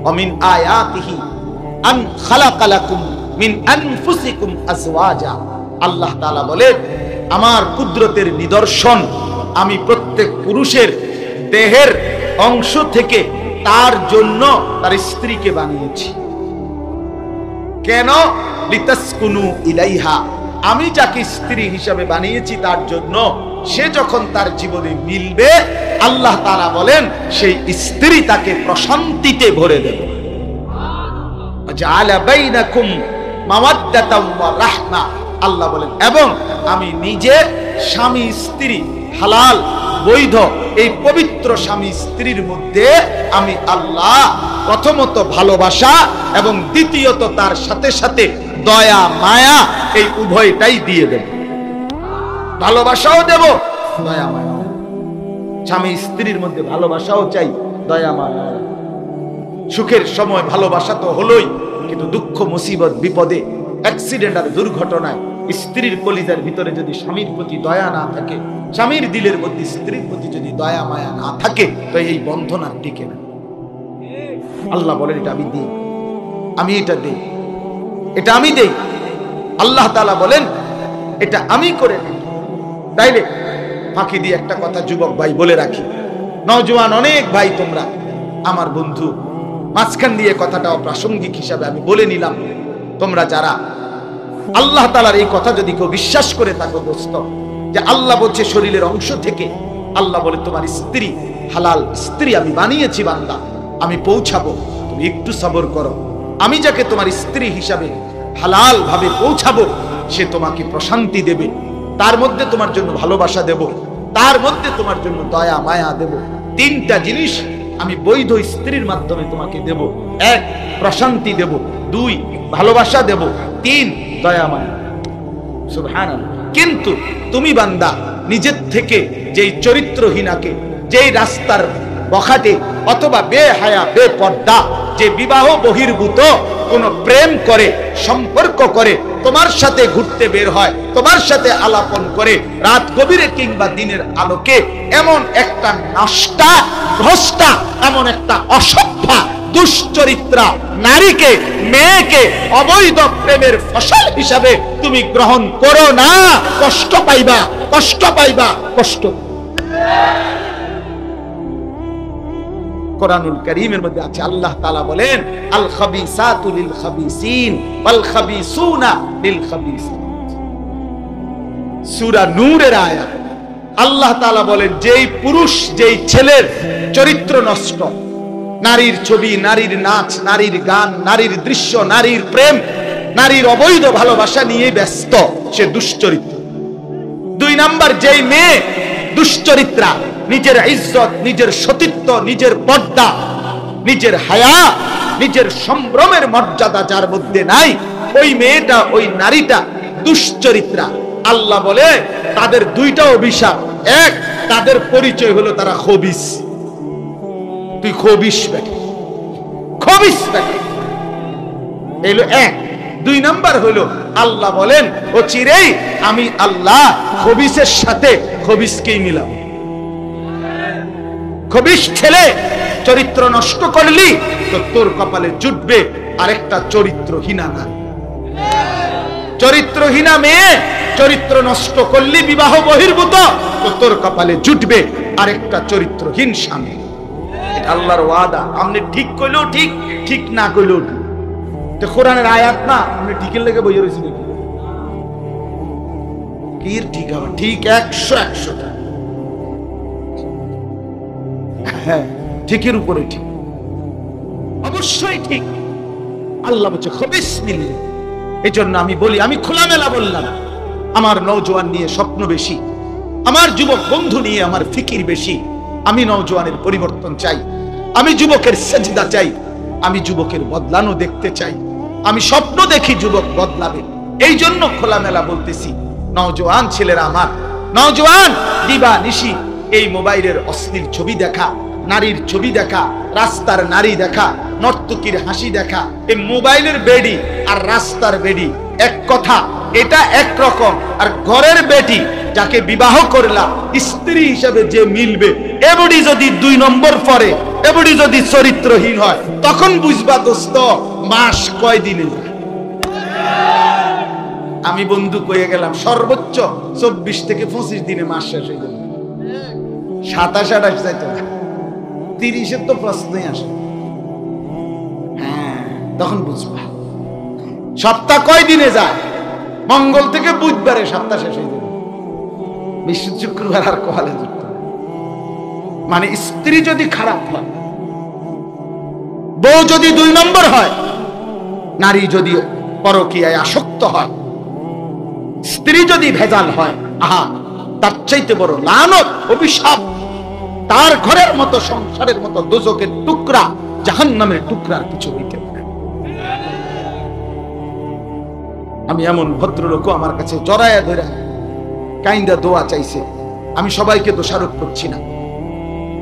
অমিন আয়াতিহি আন খালাকা লাকুম মিন আনফুসিকুম আজওয়াজা, আল্লাহ তাআলা বলেন, আমার কুদরতের নিদর্শন, আমি প্রত্যেক পুরুষের দেহের অংশ থেকে তার জন্য তার স্ত্রীকে বানিয়েছি। কেন? লিতাসকুনু ইলাইহা, আমি যাকে স্ত্রী হিসাবে বানিয়েছি তার জন্য সে যখন তার জীবনে মিলবে, আল্লাহ তাআলা বলেন, সেই স্ত্রী তাকে প্রশান্তিতে ভরে দেবে। জাআলা বাইনাকুম মাওয়াদ্দাতাও ওয়া রাহমা, আল্লাহ বলেন, এবং আমি নিজে স্বামী স্ত্রী, হালাল বৈধ এই পবিত্র স্বামী স্ত্রীর মধ্যে আমি আল্লাহ প্রথমত ভালোবাসা এবং দ্বিতীয়ত তার সাথে সাথে দয়া মায়া, এই উভয়টাই দিয়ে দেব। ভালোবাসাও দেব, দয়া মায়া। স্বামী স্ত্রীর মধ্যে ভালোবাসাও চাই, দয়া মায়া। সুখের সময় ভালোবাসা তো হলোই, কিন্তু দুঃখ মুসিবত বিপদে অ্যাক্সিডেন্ট আর দুর্ঘটনায় স্ত্রীর কলিজার ভিতরে যদি স্বামীর প্রতি দয়া না থাকে, স্বামীর দিলের মধ্যে স্ত্রীর প্রতি যদি দয়া মায়া না থাকে, তো এই বন্ধন আর টিকে না। আল্লাহ বলেন, এটা আমি দিই, আমি এটা দেই, এটা আমি দেই। আল্লাহ তাআলা বলেন, এটা আমি করে দিই। তাইলে ফাঁকি দিয়ে একটা কথা যুবক ভাই বলে রাখি, নওজোয়ান অনেক ভাই তোমরা আমার বন্ধু, মাঝখান দিয়ে কথাটা অপ্রাসঙ্গিক হিসাবে আমি বলে নিলাম। তোমরা যারা আল্লাহ তাআলার এই কথা যদি কেউ বিশ্বাস করে থাকো দোস্ত, যে আল্লাহ বলছে শরীরের অংশ থেকে, আল্লাহ বলে তোমার স্ত্রী হালাল স্ত্রী আমি বানিয়েছি বান্দা, আমি পৌঁছাবো, তুমি একটু সবর করো। আমি যাকে তোমার স্ত্রী হিসাবে হালাল ভাবে পৌঁছাবো, সে তোমাকে প্রশান্তি দেবে, তার মধ্যে তোমার জন্য ভালোবাসা দেব, তার মধ্যে তোমার জন্য দয়া মায়া দেব। তিনটা জিনিস আমি বৈধ স্ত্রীর মাধ্যমে তোমাকে দেব। এক, প্রশান্তি দেব। দুই, ভালোবাসা দেব। তিন, দয়া মায়া। সুবহানাল্লাহ। কিন্তু তুমি বান্দা নিজের থেকে যেই চরিত্রহীনাকে, যেই রাস্তার বখাটে অথবা বেহায়া বেপর্দা, যে বিবাহ বহির্ভূত কোন প্রেম করে, সম্পর্ক করে, তোমার সাথে ঘুরতে বের হয়, তোমার সাথে আলাপন করে রাত গভীরে কিংবা দিনের আলোকে, এমন একটা নষ্টা ভ্রষ্টা, এমন একটা অসভ্যা দুশ্চরিত্রা নারীকে, মেয়েকে অবৈধ প্রেমের ফসল হিসাবে তুমি গ্রহণ করো না, কষ্ট পাইবা, কষ্ট পাইবা, কষ্ট। কোরআনুল কারীমের মধ্যে আছে, আল্লাহ তাআলা বলেন, আল খাবিসাতু লিল খাবিসিন ওয়াল খাবিসুনা লিল খাবিসিন। সূরা নূরের আয়াত। আল্লাহ তাআলা বলেন, যেই পুরুষ, যেই ছেলের চরিত্র নষ্ট, নারীর ছবি, নারীর নাচ, নারীর গান, নারীর দৃশ্য, নারীর প্রেম, নারীর অবৈধ ভালোবাসা নিয়ে ব্যস্ত, সে দুশ্চরিত্র। দুই নাম্বার, যেই মেয়ে দুশ্চরিত্রা, নিজের ইজ্জত, নিজের সতীত্ব, নিজের পর্দা, নিজের হায়া, নিজের সম্ভ্রমের মর্যাদা যার মধ্যে নাই, ওই মেয়েটা, ওই নারীটা দুশ্চরিত্রা। আল্লাহ বলে, তাদের দুইটা অভিশাপ। এক, তাদের পরিচয় হলো তারা খবিস। তুই খবিস বেটা, খবিস বেটা, এলো এক। দুই নাম্বার হলো, আল্লাহ বলেন, ও চিরেই আমি আল্লাহ খবিসের সাথে খবিসকেই মিলাম। খবিস ছেলে চরিত্র নষ্ট করলি তো তোর কপালে জুটবে আরেকটা চরিত্রহীনা নারী। চরিত্রহীনা মেয়ে চরিত্র নষ্ট করলি, বিবাহ বহির্ভূত, তো তোর কপালে জুটবে আরেকটা চরিত্রহীন স্বামী। এটা আল্লাহর ওয়াদা। আপনি ঠিক কইলেও ঠিক, ঠিক না কইলেও ঠিক। তো কোরআনের আয়াত না, আপনি ঠিকের লেগে বইয়ে রয়েছি নাকি? কি ঠিক হবে? ঠিক 100-100টা। হ্যাঁ, ঠিকের উপরে ঠিক, অবশ্যই ঠিক। আল্লাহ বলছে খবিস মিললে, এই জন্য আমি বলি, আমি খোলামেলা বললাম, আমার নওজোয়ান নিয়ে স্বপ্ন বেশি, আমার যুবক বন্ধু নিয়ে আমার ফিকির বেশি। আমি নওজোয়ানের পরিবর্তন চাই, আমি যুবকের সেজদা চাই, আমি যুবকের বদলানো দেখতে চাই, আমি স্বপ্ন দেখি যুবক বদলাবে। এই জন্য খোলামেলা বলতেছি, নওজোয়ান ছেলেরা আমার, নওজোয়ান দিবা নিশি এই মোবাইলের অশ্লীল ছবি দেখা, নারীর ছবি দেখা, রাস্তার নারী দেখা, নর্তকীর হাসি দেখা, এই মোবাইলের বেডি আর রাস্তার বেডি এক কথা, এটা একরকম। আর ঘরের বেটি যাকে বিবাহ করলা স্ত্রী হিসেবে যে মিলবে, এবডি যদি 2 নম্বর পরে, এবডি যদি চরিত্রহীন হয়, তখন বুঝবা দোস্ত মাস কয় দিনে যায়। আমি বন্ধু কয়ে গেলাম সর্বোচ্চ 24 থেকে 25 দিনে মাস শেষ হয়ে যাবে। 27-28 যাইতো না, 30-এর তো প্রশ্নই আসে। হ্যাঁ, তখন বুঝবা সপ্তাহ কয় দিনে যায়। মঙ্গল থেকে বুধবারে সপ্তাহ শেষ হয়ে যাবে, বৃহস্পতি শুক্রবার আর কপালে যুক্ত। মানে স্ত্রী যদি খারাপ হয়, বউ যদি 2 নম্বর হয়, নারী যদি পরকীয়ায় আসক্ত হয়, স্ত্রী যদি ভেজাল হয়, আহা, তার চাইতে বড় লানত, অভিশাপ তার ঘরের মতো, সংসারের মতো দোজখের টুকরা, জাহান্নামের টুকরার কিছু হইতে পারে। আমি এমন ভদ্রলোকও আমার কাছে জড়ায়া ধরে কাইন্দা দোয়া চাইছে। আমি সবাইকে দোষারোপ করছি না,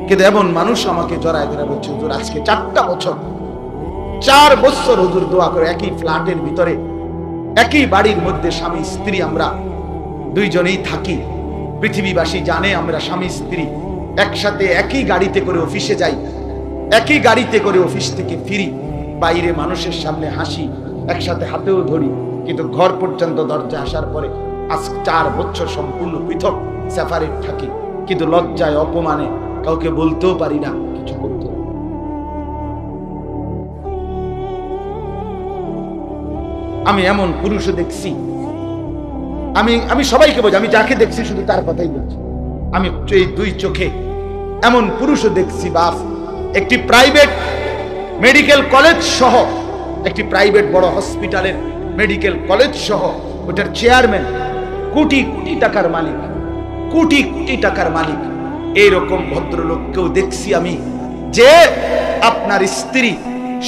কিন্তু এমন মানুষ আমাকে জড়ায় ধরে বলছে, হুজুর আজকে 4 বছর হুজুর দোয়া করে, একই ফ্ল্যাটের ভিতরে, একই বাড়ির মধ্যে স্বামী স্ত্রী আমরা 2 জনেই থাকি। পৃথিবীবাসী জানে আমরা স্বামী স্ত্রী একসাথে একই গাড়িতে করে অফিসে যাই, একই গাড়িতে করে অফিস থেকে ফিরি, বাইরে মানুষের সামনে হাসি, একসাথে হাতেও ধরি, কিন্তু ঘর পর্যন্ত দরজা আসার পরে আজ 4 বছর সম্পূর্ণ পৃথক সেপারেট থাকি। কিন্তু লজ্জায় অপমানে কাউকে বলতেও পারি না, কিছু করতে। আমি এমন পুরুষও দেখছি, আমি সবাইকে বলছি, আমি যাকে দেখছি শুধু তার কথাই বলছি। আমি এই 2 চোখে এমন পুরুষও দেখছি, বাস একটি প্রাইভেট মেডিকেল কলেজ সহ, একটি প্রাইভেট বড় হসপিটালের মেডিকেল কলেজ সহ ওটার চেয়ারম্যান, কোটি কোটি টাকার মালিক, কোটি কোটি টাকার মালিক। এইরকম ভদ্রলোককেও দেখছি আমি, যে আপনার স্ত্রী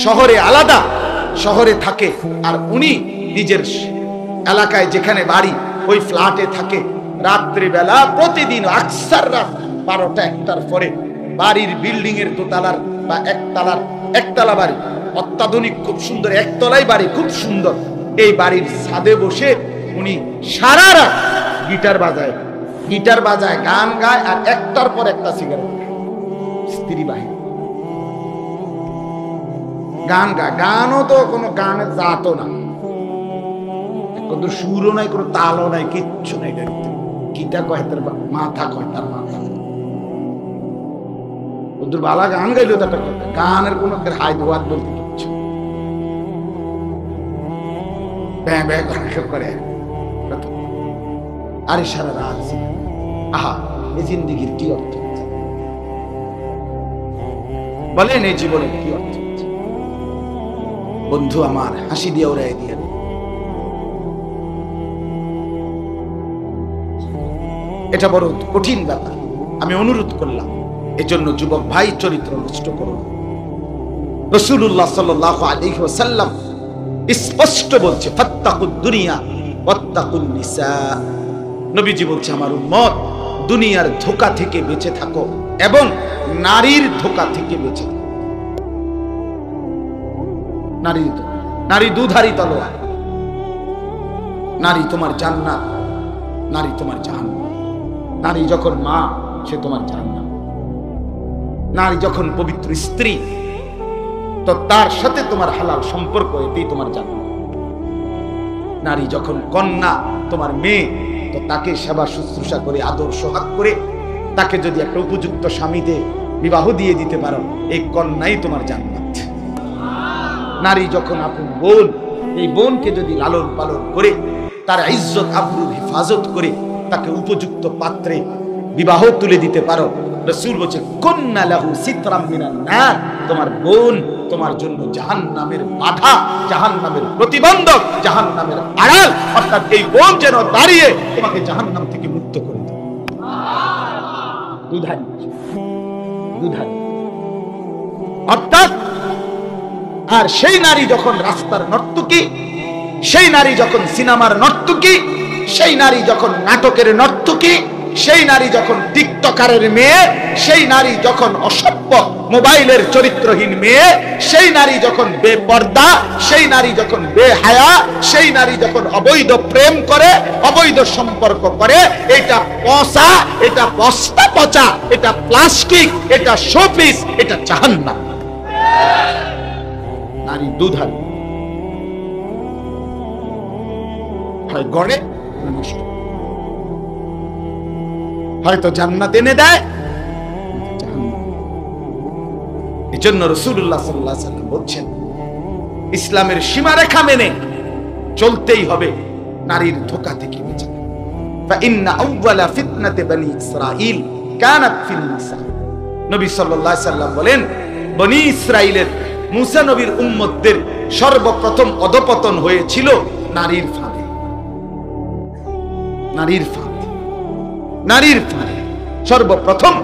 শহরে আলাদা, শহরে থাকে, আর উনি নিজের এলাকায় যেখানে বাড়ি ওই ফ্ল্যাটে থাকে। রাত্রিবেলা প্রতিদিন আকসার রাত 12টা-1টার পরে বাড়ির বিল্ডিং এর দোতলার বা একতলা বাড়ি, অত্যাধুনিক খুব সুন্দর একতলাই বাড়ি, খুব সুন্দর। এই বাড়ির ছাদে বসে উনি সারা রাত গিটার বাজায়, গান গায়, আর 1টার পর 1টা সিগারেট। স্ত্রী বাহিনী গান গায়, গানও তো কোনো গানের জাতও না, কত সুরও নাই, কোনো তালও নাই, কিচ্ছু নাই। গিটার কয় তার মাথা, কয় তার মাথা। ওদের বালা গান গাইলো, তার গানের কোনো হাই দোয়াত বলতে কিচ্ছু, করে। আরে সারা রাত, আহা, এই জিন্দিগির কি অর্থ? বলেন এই জীবনের কি অর্থ? বন্ধু আমার, হাসি দিয়ে উড়াই দিয়ে, এটা বড় কঠিন ব্যাপার। আমি অনুরোধ করলাম, এজন্য যুবক ভাই চরিত্র নষ্ট করুন। রাসূলুল্লাহ সাল্লাল্লাহু আলাইহি ওয়াসাল্লাম স্পষ্ট বলছে, ফাত্তাকুদ দুনিয়া ওয়াত্তাকুন নিসা। নবীজি বলছে, আমার উম্মত দুনিয়ার ধোঁকা থেকে বেঁচে থাকো এবং নারীর ধোঁকা থেকে বেঁচে থাকো। নারী দুধারী তলোয়ার। নারী তোমার জান্নাত, নারী তোমার জাহান্নাম। নারী যখন মা, সে তোমার জান্নাত। নারী যখন পবিত্র স্ত্রী, তো তার সাথে তোমার হালাল সম্পর্ক, এতেই তোমার জান্নাত। নারী যখন কন্যা, তোমার মেয়ে, তো তাকে সেবা শুশ্রূষা করে, আদর সোহাগ করে, তাকে যদি একটা উপযুক্ত স্বামীতে বিবাহ দিয়ে দিতে পারো, এই কন্যাই তোমার জান্নাত। নারী যখন আপন বোন, এই বোনকে যদি লালন পালন করে, তার ইজ্জত আবরুর হেফাজত করে, তাকে উপযুক্ত পাত্রে বিবাহ তুলে দিতে পারো, রাসূল বলেছে, কুন্না লাহু সিতরাম মিনান নার, তোমার বোন তোমার জন্য জাহান্নামের বাধা, জাহান্নামের প্রতিবন্ধক, জাহান্নামের আড়াল, অর্থাৎ এই বোন যেন দাঁড়িয়ে তোমাকে জাহান্নাম থেকে মুক্ত করে দেয়। দুধারি দুধারি অর্থাৎ, আর সেই নারী যখন রাস্তার নর্তকী, সেই নারী যখন সিনেমার নর্তকী, সেই নারী যখন নাটকের নর্তকী, সেই নারী যখন টিকটকারের মেয়ে, সেই নারী যখন অসভ্য মোবাইলের চরিত্রহীন মেয়ে, সেই নারী যখন বেপর্দা, সেই নারী যখন বেহায়া, সেই নারী যখন অবৈধ প্রেম করে, অবৈধ সম্পর্ক করে, এটা পচা, এটা বস্তা পচা, এটা প্লাস্টিক, এটা শোপিস, এটা জাহান্নাম। নারী দুধারী, হয় গড়ে নষ্ট, হয়তো জান্নাত এনে দেয়। এই জন্য রাসূলুল্লাহ সাল্লাল্লাহু আলাইহি ওয়াসাল্লাম বলছেন, ইসলামের সীমারেখা মেনে চলতেই হবে নারীর ধোঁকা থেকে বেঁচে। ফাইন্না আউওয়ালা ফিতনাতি বনি ইসরাঈল কানাত ফিন নিসা। নবী সাল্লাল্লাহু আলাইহি ওয়াসাল্লাম বলেন, বনি ইসরাইলের মুসা নবীর উম্মতদের সর্বপ্রথম অধপতন হয়েছিল নারীর ফাঁদে। নারীর ফাঁদে, নারীর ফাঁদে সর্বপ্রথম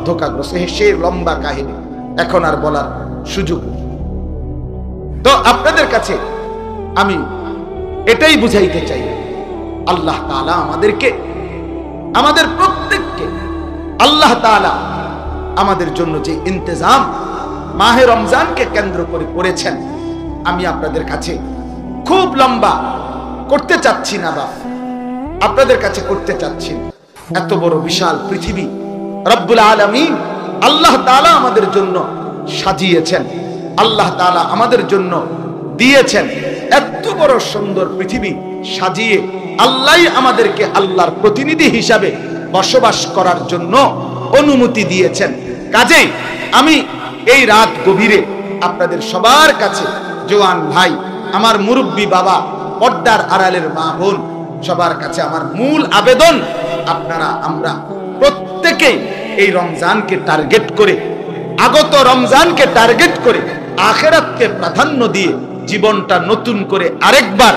ধোঁকাগ্রস্ত। সে লম্বা কাহিনী, এখন আর বলার সুযোগ নেই। তো আপনাদের কাছে আমি এটাই বুঝাইতে চাই, আল্লাহ তাআলা আমাদেরকে, আমাদের প্রত্যেককে আল্লাহ তাআলা আমাদের জন্য যে ইন্তজাম মাহে রমজানকে কেন্দ্র করে করেছেন, আমি আপনাদের কাছে খুব লম্বা করতে চাচ্ছি না, বা আপনাদের কাছে করতে চাচ্ছি না। এত বড় বিশাল পৃথিবী রব্বুল আলামিন আল্লাহ তাআলা আমাদের জন্য সাজিয়েছেন, আল্লাহ তাআলা আমাদের জন্য দিয়েছেন। এত বড় সুন্দর পৃথিবী সাজিয়ে আল্লাহই আমাদেরকে আল্লাহর প্রতিনিধি হিসাবে বসবাস করার জন্য অনুমতি দিয়েছেন। কাজেই আমি এই রাত গভীরে আপনাদের সবার কাছে, জওয়ান ভাই, আমার মুরব্বী বাবা, পর্দার আড়ালের মা বোন, সবার কাছে আমার মূল আবেদন, আপনারা আমরা প্রত্যেকেই এই রমজানকে টার্গেট করে, আগত রমজানকে টার্গেট করে আখিরাতকে প্রাধান্য দিয়ে জীবনটা নতুন করে আরেকবার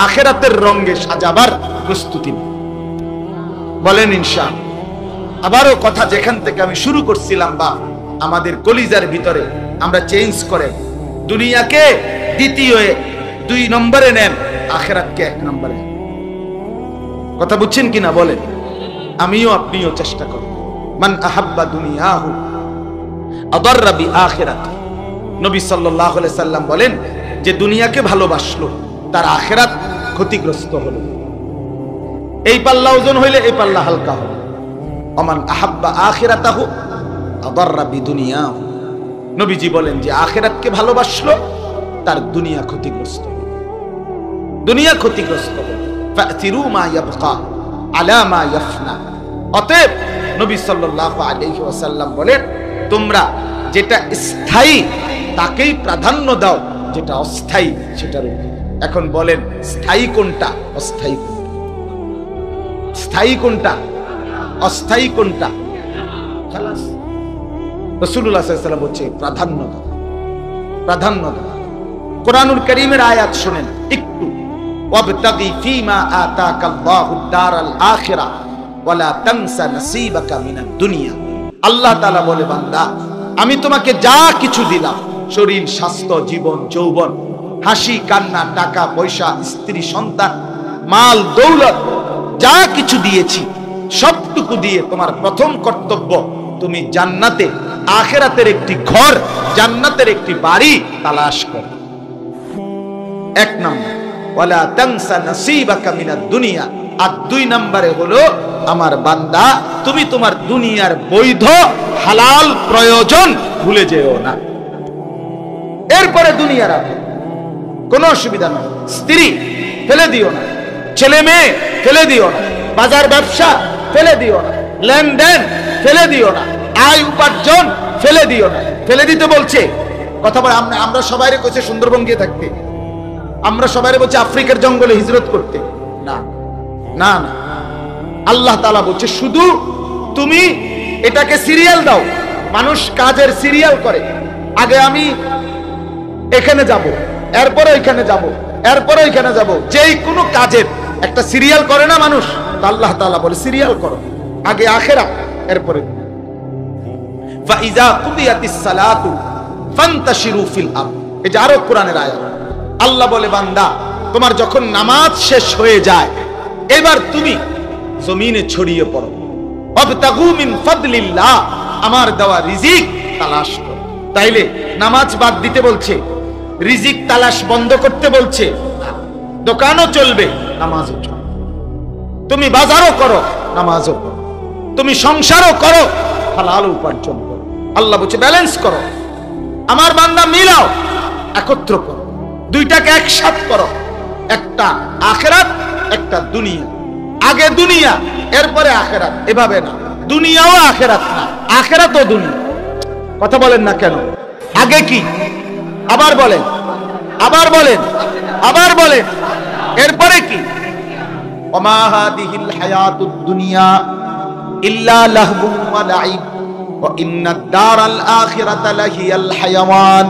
আখিরাতের রঙে সাজাবার প্রস্তুতি বলেন ইনশাআল্লাহ। আবারও কথা যেখান থেকে আমি শুরু করছিলাম, বা আমাদের কলিজার ভিতরে আমরা চেঞ্জ করে দুনিয়াকে দ্বিতীয় 2 নম্বরে নেন, আখিরাতকে 1 নম্বরে। কথা বুঝছেন কিনা বলেন? আমিও আপনিও চেষ্টা করি। মান আহাব্বা দুনিয়াহু আদাররা বিআখিরাতি। নবী সাল্লাল্লাহু আলাইহি সাল্লাম বলেন, যে দুনিয়াকে ভালোবাসলো তার আখিরাত ক্ষতিগ্রস্ত হলো। এই পাল্লা ওজন হইলে এই পাল্লা হালকা হবে। ওমান আহাব্বা আখিরাতাহু আদাররা বিদুনিয়াহু। নবীজি বলেন, যে আখিরাতকে ভালোবাসলো তার দুনিয়া ক্ষতিগ্রস্ত হলো, দুনিয়া ক্ষতিগ্রস্ত হলো। ফাতিরু মা ইয়াবকা আলা মা ইয়াফনা। অতএব নবী সাল্লাল্লাহু আলাইহি ওয়াসাল্লাম বলেন, তোমরা যেটা স্থায়ী তাকেই প্রাধান্য দাও, যেটা অস্থায়ী সেটার উপর। এখন বলেন, স্থায়ী কোনটা, অস্থায়ী কোনটা? স্থায়ী কোনটা, অস্থায়ী কোনটা? খালাস। রাসূলুল্লাহ সাল্লাল্লাহু আলাইহি ওয়াসাল্লাম বলছে প্রাধান্য দাও, প্রাধান্য দাও। কোরআনুল কারীমের আয়াত শুনেন একটু, ওয়াবতাগি ফীমা আতাকাল্লাহুদ দারাল আখিরা ওয়ালা তানসা নসীবাকা মিনাদ দুনিয়া। আল্লাহ তাআলা বলে, বান্দা আমি তোমাকে যা কিছু দিলাম, শরীর, স্বাস্থ্য, জীবন, যৌবন, হাসি, কান্না, টাকা পয়সা, স্ত্রী, সন্তান, মাল, দৌলত, যা কিছু দিয়েছি সবটুকু দিয়ে তোমার প্রথম কর্তব্য, তুমি জান্নাতে, আখিরাতের একটি ঘর, জান্নাতের একটি বাড়ি তালাশ করো। 1 নম্বর, ওয়ালা তানসা নসীবাকা মিনাদ দুনিয়া। আর 2 নম্বরে হলো, আমার বান্দা তুমি তোমার দুনিয়ার বৈধ হালাল প্রয়োজন ভুলে যেও না। এরপরে দুনিয়ার কোনো অসুবিধা নেই, স্ত্রী ফেলে দিও না, ছেলে মেয়ে ফেলে দিও না, বাজার ব্যবসা ফেলে দিও না, লেনদেন ফেলে দিও না, আয় উপার্জন ফেলে দিও না। ফেলে দিতে বলছে কথা বলে, আমরা সবাই কইছে সুন্দরবন গিয়ে থাকতে, আমরা সবাই বলছি আফ্রিকার জঙ্গলে হিজরত করতে, না না না। আল্লাহ তাআলা বলছে শুধু তুমি এটাকে সিরিয়াল দাও। মানুষ কাজের সিরিয়াল করে, আগে আমি এখানে যাব, এরপরে ওইখানে যাব, এরপরে ওইখানে যাব। যেই কোনো কাজের একটা সিরিয়াল করে না মানুষ, তো আল্লাহ তাআলা বলে সিরিয়াল করো, আগে আখিরাত, এরপরে ফাইজা কুদিয়াতিস সালাতু ফান্তাশিরু ফিল আরদ। এই যে আরো কোরআনের আয়াত, আল্লাহ বলে বান্দা তোমার যখন নামাজ শেষ হয়ে যায়, এবার তুমি জমিনে ছড়িয়ে পড়ো, ওয়াবতাগু মিন ফাদলিল্লাহ, আমার দেওয়া রিজিক তালাশ করো। তাইলে নামাজ বাদ দিতে বলছে, রিজিক তালাশ বন্ধ করতে বলছে। দোকানও চলবে, নামাজও চলবে। তুমি বাজারও করো, নামাজও করো। তুমি সংসারও করো, হালাল উপার্জন করো। আল্লাহ বলছে ব্যালেন্স করো, আমার বান্দা মিলাও, একত্র করো, দুইটাকে একসাথ করো। একটা আখিরাত, একটা দুনিয়া। আগে দুনিয়া, এরপরে আখিরাত, এভাবে না। দুনিয়াও আখিরাত না, আখিরাতও দুনিয়া। কথা বলেন না কেন? আগে কি? আবার বলেন, আবার বলেন, আবার বলেন, এরপরে কি? ওমা হাদিহিল হায়াতুদ দুনিয়া ইল্লা লাহবুন ওয়া লাইব ওয়া ইন্নাদ দারাল আখিরাতা লাহিয়াল হায়াওয়ান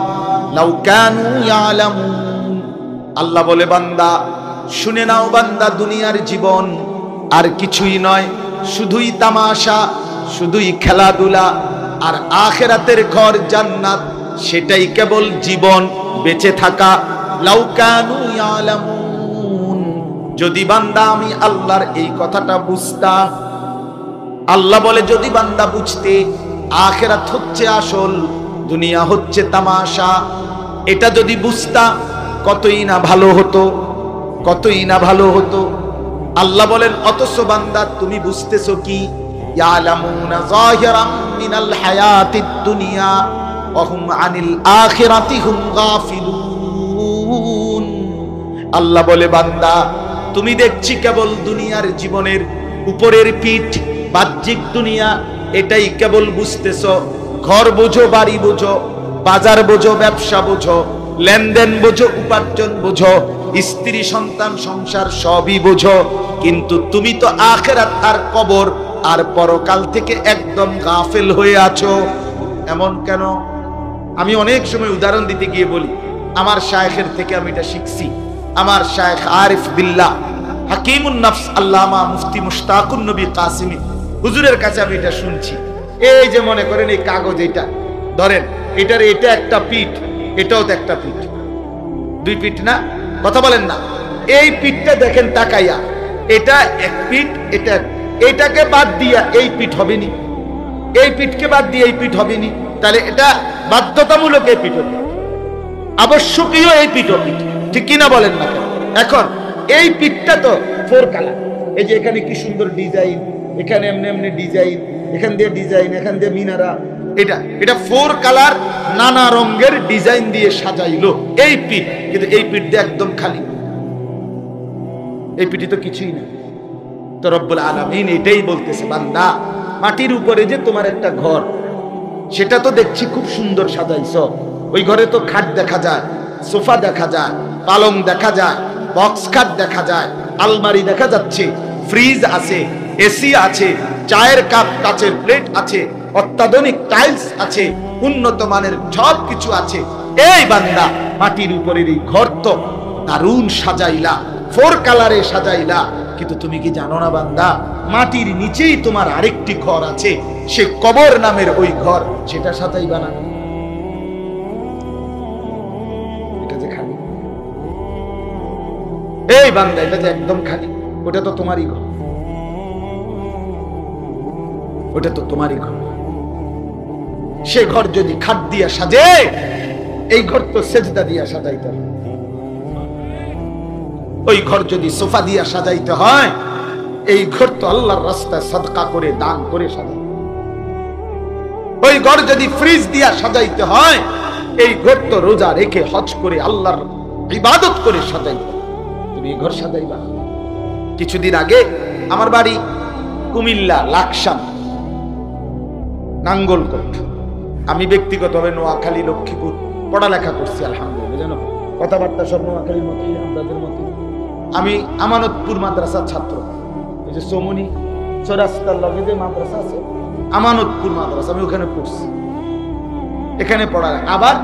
লাউ কানু ইয়ালামুন। আল্লাহ বলে বান্দা শুনে নাও বান্দা, দুনিয়ার জীবন আর কিছুই নয়, শুধুই তামাশা, শুধুই খেলাধুলা। আর আখিরাতের ঘর জান্নাত, সেটাই কেবল জীবন, বেঁচে থাকা। লাউ কানু ইয়ালামুন, যদি বান্দা আমি আল্লাহর এই কথাটা বুঝতা, আল্লাহ বলে যদি বান্দা বুঝতে আখিরাত হচ্ছে আসল, দুনিয়া হচ্ছে তামাশা, এটা যদি বুঝতা কতই না ভালো হতো, কতই না ভালো হতো। আল্লাহ বলেন অথচ বান্দা তুমি বুঝতেছো কি? ইয়ালামুনা যাহিরাম মিনাল হায়াতিদ দুনিয়া ওয়া হুম আনিল আখিরাতি হুম গাফিলুন। আল্লাহ বলে বান্দা তুমি দেখছি কেবল দুনিয়ার জীবনের উপরের পিঠ, বাহ্যিক দুনিয়া, এটাই কেবল বুঝতেছো। ঘর বোঝো, বাড়ি বোঝো, বাজার বোঝো, ব্যবসা বোঝো, লেনদেন বোঝো, উপার্জন বোঝো, স্ত্রী সন্তান সংসার সবই বোঝো, কিন্তু তুমি তো আখিরাত আর কবর আর পরকাল থেকে একদম গাফেল হয়ে আছো। এমন কেন? আমি অনেক সময় উদাহরণ দিতে গিয়ে বলি, আমার শায়েখের থেকে আমি এটা শিখছি। আমার শায়েখ আরিফ বিল্লাহ হাকিমুন নফস আল্লামা মুফতি মুশতাকুন নবী কাসিমি হুজুরের কাছে আমি এটা শুনছি। এই যে মনে করেন এই কাগজ, এটা ধরেন, এটার এটা একটা পিঠ, এটাও তো একটা পিঠ, দুই পিঠ না? কথা বলেন না? এই পিঠটা দেখেন তাকাইয়া, এটা এক পিঠ, এটা এটাকে বাদ দিয়া এই পিঠ হবে নি, এই পিঠকে বাদ দিয়ে এই পিঠ হবে নি। তাহলে এটা বাধ্যতামূলক এই পিঠ হবে, আবশ্যকীয় এই পিঠ হবে, ঠিক কিনা বলেন না? এখন এই পিঠটা তো ফোর কালার, এই যে এখানে কি সুন্দর ডিজাইন, এখানে এমনি এমনি ডিজাইন, এখান দিয়ে ডিজাইন, এখান দিয়ে মিনারা, এটা ফোর কালার নানা রঙের ডিজাইন দিয়ে সাজাইলো এই পিঠ। কিন্তু এই পিঠ দিয়ে একদম খালি, এই পিঠে তো কিছুই না। তো রব্বুল আলামিন এটাই বলতেছে, বান্দা মাটির উপরে যে তোমার একটা ঘর, সেটা তো দেখছি খুব সুন্দর সাজাইছো। ওই ঘরে তো খাট দেখা যায়, সোফা দেখা যায়, পালং দেখা যায়, বক্স খাট দেখা যায়, আলমারি দেখা যাচ্ছে, ফ্রিজ আছে, এসি আছে, চায়ের কাপ, কাচের প্লেট আছে, অত্যাধুনিক টাইলস আছে, উন্নত মানের সব কিছু আছে। এই বান্দা মাটির উপরের এই ঘর তো দারুণ সাজাইলা, ফোর কালারে সাজাইলা, কিন্তু তুমি কি জানো না বান্দা, মাটির নিচেই তোমার আরেকটি ঘর আছে, সে কবর নামের ওই ঘর, সেটা সাজাইবা না? এটা যে খালি, এই বান্দা এটা যে একদম খালি, ওটা তো তোমারই ঘর, ওটা তো তোমারই ঘর। সে ঘর যদি খাট দিয়া সাজে, এই ঘর তো সেজদা দিয়া সাজাইতে হয়। ওই ঘর যদি সোফা দিয়া সাজাইতে হয়, এই ঘর তো আল্লাহর রাস্তায় সাদকা করে, দান করে সাজাই। ওই ঘর যদি ফ্রিজ দিয়া সাজাইতে হয়, এই ঘর তো রোজা রেখে, হজ করে, আল্লাহর ইবাদত করে সাজাইতে। তুমি এই ঘর সাজাইবা? কিছুদিন আগে আমার বাড়ি কুমিল্লা লাকসাম নাঙ্গলকোট, আমি ব্যক্তিগতভাবে নোয়াখালী, লক্ষ্মীপুর পড়ালেখা করছি আলহামদুলিল্লাহ, জানো, কথাবার্তা সব নোয়াখালীর মতোই, আমাদের মতো। আমি আমানতপুর মাদ্রাসার ছাত্র, এই যে সোমনি চৌরাস্তার লগে যে মাদ্রাসা আছে, আমানতপুর মাদ্রাসা, আমি ওখানে পড়ছি, এখানে পড়া। আবার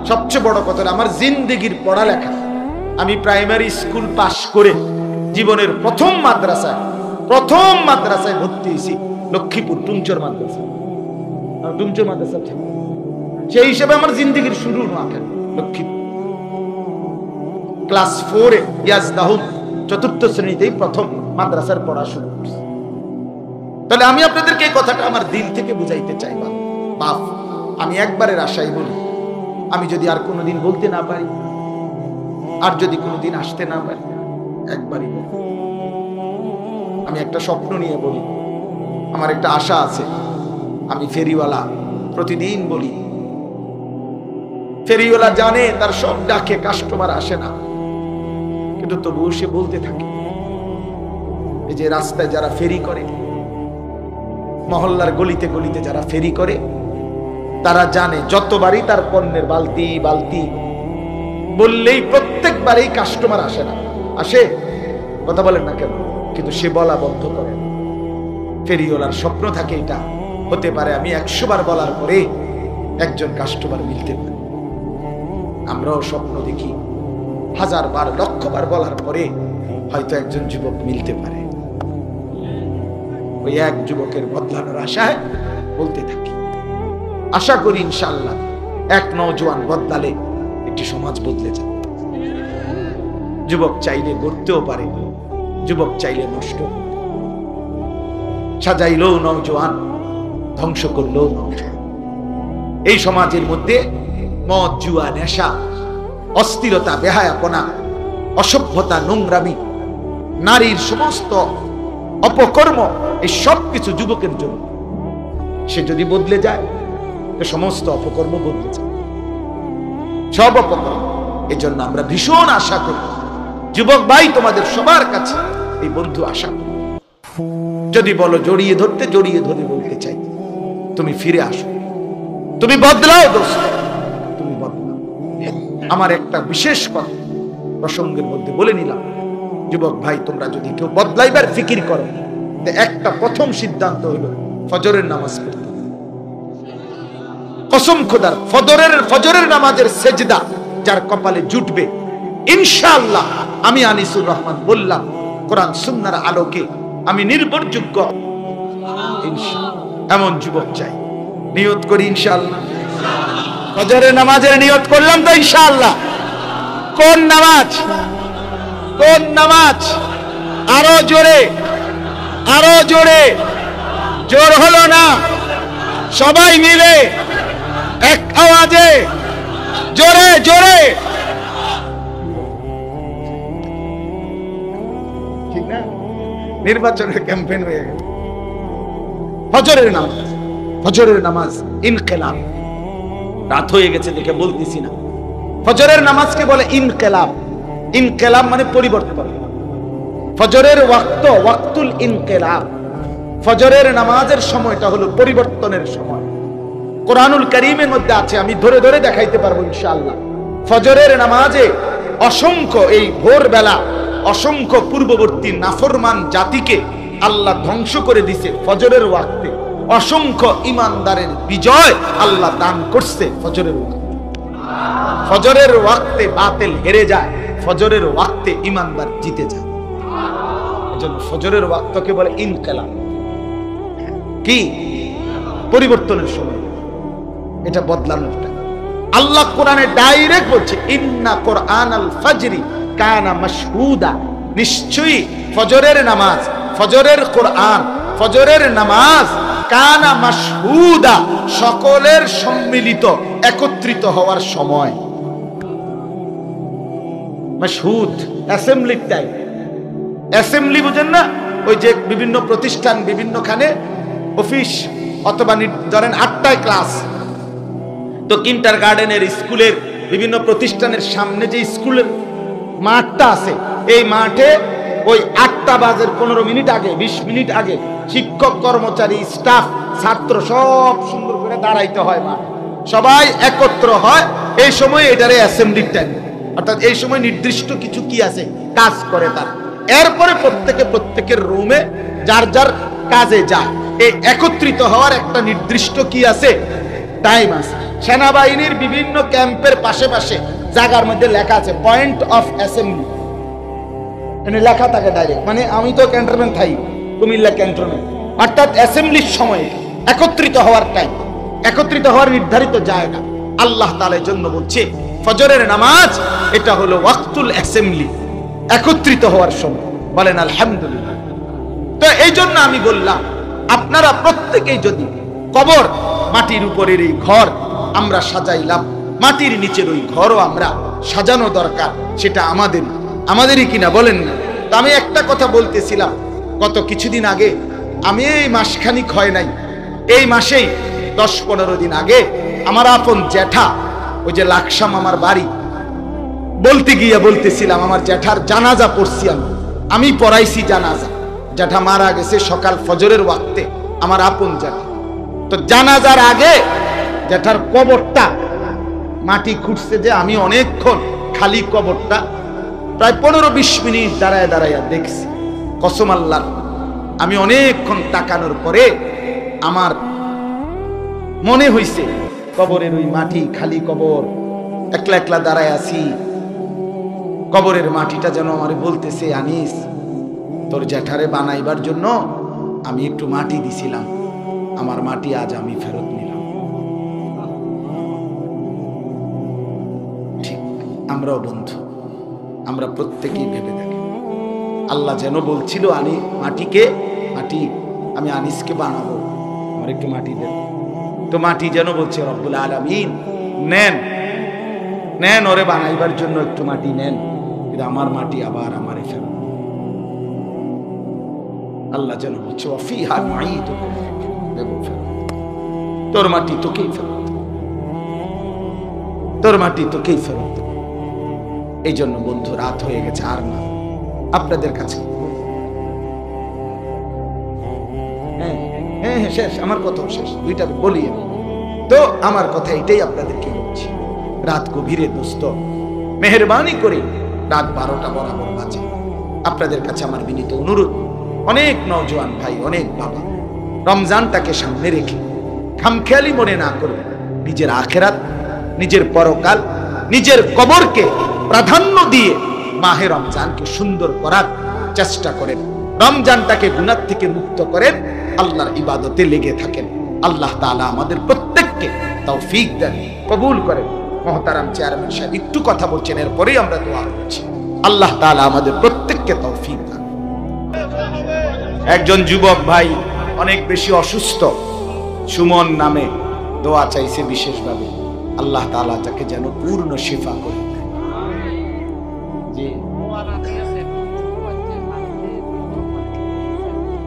সবচেয়ে বড় কথা আমার জিন্দেগির পড়ালেখা, আমি প্রাইমারি স্কুল পাশ করে জীবনের প্রথম মাদ্রাসায় ভর্তি হয়েছি লক্ষ্মীপুর টুমচর মাদ্রাসা। টুমচর মাদ্রাসা সেই হিসেবে আমার জিন্দেগির শুরু নোয়াখালী লক্ষ্মীপুর। ক্লাস 4-এ ইয়াজদাহুম, 4র্থ শ্রেণীতেই প্রথম মাদ্রাসার পড়া শুরু করছি। তাহলে আমি আপনাদেরকে এই কথাটা আমার দিল থেকে বুঝাইতে চাই। বাপ, আমি একবারের আশাই বলি, আমি যদি আর কোনোদিন বলতে না পারি, আর যদি কোনোদিন আসতে না পারি, একবারই বলি। আমি একটা স্বপ্ন নিয়ে বলি, আমার একটা আশা আছে। আমি ফেরিওয়ালা, প্রতিদিন বলি, ফেরিওয়ালা জানে তার সব ডাকে কাস্টমার আসে না, কিন্তু তবুও সে বলতে থাকে। এই যে রাস্তায় যারা ফেরি করে, মহল্লার গলিতে গলিতে যারা ফেরি করে, তারা জানে যতবারই তার পণ্যের বালতি বালতি বললেই প্রত্যেকবারই কাস্টমার আসে না। আসে, কথা বলেন না কেন? কিন্তু সে বলা বন্ধ করে। ফেরিওয়ালার স্বপ্ন থাকে এটা, হতে পারে আমি 100 বার বলার পরে একজন কাস্টমার মিলতে পারে। আমরাও স্বপ্ন দেখি 1000 বার 1,00,000 বার বলার পরে হয়তো একজন যুবক মিলতে পারে। ওই এক যুবকের বদলানোর আশায় বলতে থাকি। আশা করি ইনশাআল্লাহ এক নওজোয়ান বদলালে একটি সমাজ বদলে যাবে। যুবক চাইলে গড়তেও পারে, যুবক চাইলে নষ্ট, সাজাইলেও নওজোয়ান, ধ্বংস করলেও নওজোয়ান। এই সমাজের মধ্যে মদ, জুয়া, নেশা, অস্থিরতা, বেহায়াপনা, অসভ্যতা, নোংরামি, নারীর সমস্ত অপকর্ম, এই সব কিছু যুবকের জন্য। সে যদি বদলে যায়, সমস্ত অপকর্ম বদলে যায়, সব অপকর্ম। এই জন্য আমরা ভীষণ আশা করি, যুবক ভাই তোমাদের সবার কাছে এই বন্ধু আশা করি, যদি বলো জড়িয়ে ধরতে, জড়িয়ে ধরে বলতে চাই, তুমি ফিরে আসো, তুমি বদলাও দোস্ত, তুমি বদলাও। আমার একটা বিশেষ কথা প্রসঙ্গের মধ্যে বলে নিলাম, যুবক ভাই তোমরা যদি কেউ বদলাইবার ফিকির করো, একটা প্রথম সিদ্ধান্ত হলো ফজরের নামাজ পড়তে। কসম খোদার, ফজরের নামাজের সেজদা যার কপালে জুটবে, ইনশাআল্লাহ আমি আনিসুর রহমান বললাম, কোরআন সুন্নাহর আলোকে আমি নির্ভরযোগ্য এমন যুবক চাই। নিয়ত করি ইনশাআল্লাহ, ফজরের নামাজের নিয়ত করলাম তো ইনশাআল্লাহ। কোন নামাজ? কোন নামাজ? আরো জোরে, আরো জোরে। জোর হলো না, সবাই মিলে এক আওয়াজে জোরে জোরে, ঠিক না? নির্বাচনের ক্যাম্পেইন হয়ে গেল। ফজরের নামাজ, ফজরের নামাজ ইনকিলাব। রাত হয়ে গেছে দেখে বলতেছি না, ফজরের নামাজকে বলে ইনকিলাব। ইনকিলাব মানে পরিবর্তন। ফজরের ওয়াক্ত, ওয়াক্তুল ইনকিলাব। ফজরের নামাজের সময়টা হলো পরিবর্তনের সময়। কোরআনুল কারীমের মধ্যে আছে, আমি ধরে ধরে দেখাইতে পারবো ইনশাআল্লাহ। ফজরের নামাজে অসংখ্য, এই ভোরবেলা অসংখ্য পূর্ববর্তী নাফরমান জাতিকে আল্লাহ ধ্বংস করে দিছে ফজরের ওয়াক্তে। অসংখ্য ইমানদারের বিজয় আল্লাহ দান করছে ফজরের ওয়াক্তে। ফজরের ওয়াক্তে বাতিল হেরে যায়, ফজরের ওয়াক্তে ইমানদার জিতে যায়। এজন্য ফজরের ওয়াক্তকে বলে ইনকিলাব। কি? পরিবর্তনের সময়, এটা বদলানোর টাইম। আল্লাহ কোরআনে ডাইরেক্ট বলছে, ইন্না কোরআনাল ফাজরি কানা মাশহুদা। নিশ্চয়ই ফজরের নামাজ, ফজরের কোরআন, ফজরের নামাজ কানা মাশহুদা, সকলের সম্মিলিত একত্রিত হওয়ার সময়। মাশহুদ অ্যাসেম্বলির টাইম। অ্যাসেম্বলি বুঝেন না? ওই যে বিভিন্ন প্রতিষ্ঠান, বিভিন্নখানে অফিস, অথবা ধরেন 8টায় ক্লাস, তো কিন্টার গার্ডেনের স্কুলের বিভিন্ন প্রতিষ্ঠানের সামনে যে স্কুলের মাঠটা আছে, এই মাঠে ওই 8টা বাজে 15 মিনিট আগে, 20 মিনিট আগে শিক্ষক, কর্মচারী, স্টাফ, ছাত্র সব সুন্দর করে দাঁড়াইতে হয় মাঠে, সবাই একত্র হয়। এই সময় এটারে অ্যাসেম্বলির টাইম, অর্থাৎ এই সময় নির্দিষ্ট কিছু কি আছে, কাজ করে তার। এরপরে প্রত্যেকের রুমে যার যার কাজে যায়। এই একত্রিত হওয়ার একটা নির্দিষ্ট কি আছে, টাইম আছে। সেনাবাহিনীর বিভিন্ন ক্যাম্পের পাশে পাশে জায়গার মধ্যে লেখা আছে পয়েন্ট অফ অ্যাসেম্বলি, মানে লেখা থাকে ডাইরেক্ট, মানে আমি তো ক্যান্টনমেন্ট থাই, কুমিল্লা ক্যান্টনমেন্ট, অর্থাৎ অ্যাসেম্বলির সময় একত্রিত হওয়ার টাইম, একত্রিত হওয়ার নির্ধারিত জায়গা। আল্লাহ তাআলার জন্য বলছে ফজরের নামাজ এটা হলো ওয়াক্তুল অ্যাসেম্বলি, একত্রিত হওয়ার সময়। বলেন আলহামদুলিল্লাহ। তো এই জন্য আমি বললাম আপনারা প্রত্যেকেই যদি কবর, মাটির উপরের এই ঘর আমরা সাজাইলাম, মাটির নিচের ওই ঘরও আমরা সাজানো দরকার, সেটা আমাদেরই কিনা বলেন না? তো আমি একটা কথা বলতেছিলাম, গত কিছুদিন আগে, আমি এই মাসখানিক হয় নাই, এই মাসেই 10-15 দিন আগে আমার আপন জ্যাঠা, ওই যে লাকসাম আমার বাড়ি, বলতে গিয়ে বলতেছিলাম আমার জ্যাঠার জানাজা পড়ছি, আমি পড়াইছি জানাজা। জ্যাঠা মারা গেছে সকাল ফজরের ওয়াক্তে, আমার আপন জ্যাঠা। তো জানাজার আগে জ্যাঠার কবরটা মাটি খুঁড়ছে, যে আমি অনেকক্ষণ খালি কবরটা প্রায় 15-20 মিনিট দাঁড়ায় দাঁড়াইয়া দেখছি। কসম আল্লাহ, আমি অনেকক্ষণ তাকানোর পরে আমার মনে হইছে কবরের ওই মাটি, খালি কবর, একলা একলা দাঁড়ায় আছি, কবরের মাটিটা যেন আমারে বলতেছে, আনিস তোর জ্যাঠারে বানাইবার জন্য আমি একটু মাটি দিছিলাম, আমার মাটি আজ আমি ফেরত নিলাম। ঠিক আমরাও বন্ধু, আমরা প্রত্যেকেই ভেবে দেখি, আল্লাহ যেন বলছিল মাটি আমি আনিসকে বানাবো, আমার একটু মাটি দেন। তো মাটি যেন বলছে রব্বুল আলামিন নেন ওরে বানাইবার জন্য একটু মাটি নেন, কিন্তু আমার মাটি আবার আমারে ফেরত। আল্লাহ যেন বলছে ওয়াফিহা নুঈদুকুম, দেব ফেরত, তোর মাটি তোকেই ফেরত, তোর মাটি তোকেই ফেরত। এই জন্য বন্ধু, রাত হয়ে গেছে, আর না আপনাদের কাছে। হ্যাঁ শেষ, আমার কথা শেষ, দুইটা বলি আমি। তো আমার কথা এটাই আপনাদেরকে বলছি, রাত গভীরে দোস্ত, মেহেরবানি করে রাত 12টা বরাবর বাজে। আপনাদের কাছে আমার বিনীত অনুরোধ, অনেক নওজোয়ান ভাই, অনেক বাবা, রমজানটাকে সামনে রেখে খামখেয়ালি মনে না করে নিজের আখেরাত, নিজের পরকাল, নিজের কবরকে প্রাধান্য দিয়ে মাহে রমজানকে সুন্দর করার চেষ্টা করেন। রমজানটাকে গুনাহ থেকে মুক্ত করেন, আল্লাহর ইবাদতে লেগে থাকেন। আল্লাহ তাআলা আমাদের প্রত্যেককে তৌফিক দেন, কবুল করেন। মহতারাম চেয়ারম্যান সাহেব একটু কথা বলছেন, এরপরেই আমরা দোয়া করছি। আল্লাহ তাআলা আমাদের প্রত্যেককে তৌফিক দেন। একজন যুবক ভাই অনেক বেশি অসুস্থ, সুমন নামে, দোয়া চাইছে বিশেষভাবে, আল্লাহ তাআলা তাকে যেন পূর্ণ শিফা করে দেয়।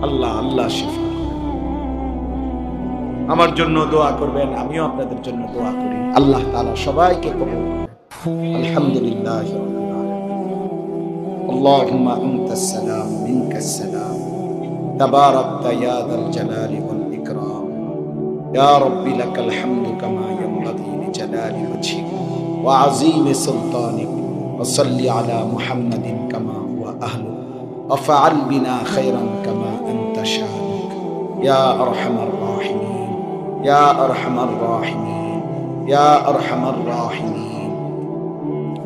আল্লাহ শিফা। আমার জন্য দোয়া করবেন, আমিও আপনাদের জন্য দোয়া করি। আল্লাহ তাআলা সবাইকে কবুল করেন। আলহামদুলিল্লাহ রাব্বিল আলামিন। আল্লাহুম্মা আনতাস সালাম মিনকাস সালাম তাবারাকতা ইয়া যাল জালালি ওয়াল ইকরাম ইয়া রাব্বি লাকাল হামদু কামা ইয়ানবাগি লিজালালি ওয়াজহিক ওয়া আযীমি সুলতানিক ওয়া সাল্লি আলা মুহাম্মাদিন কামা হুয়া আহলু ওয়া ফাআল বিনা খায়রান কামা আনতা শাআনুক ইয়া আরহামার রাহিমিন يا أرحم الراحمين يا أرحم الراحمين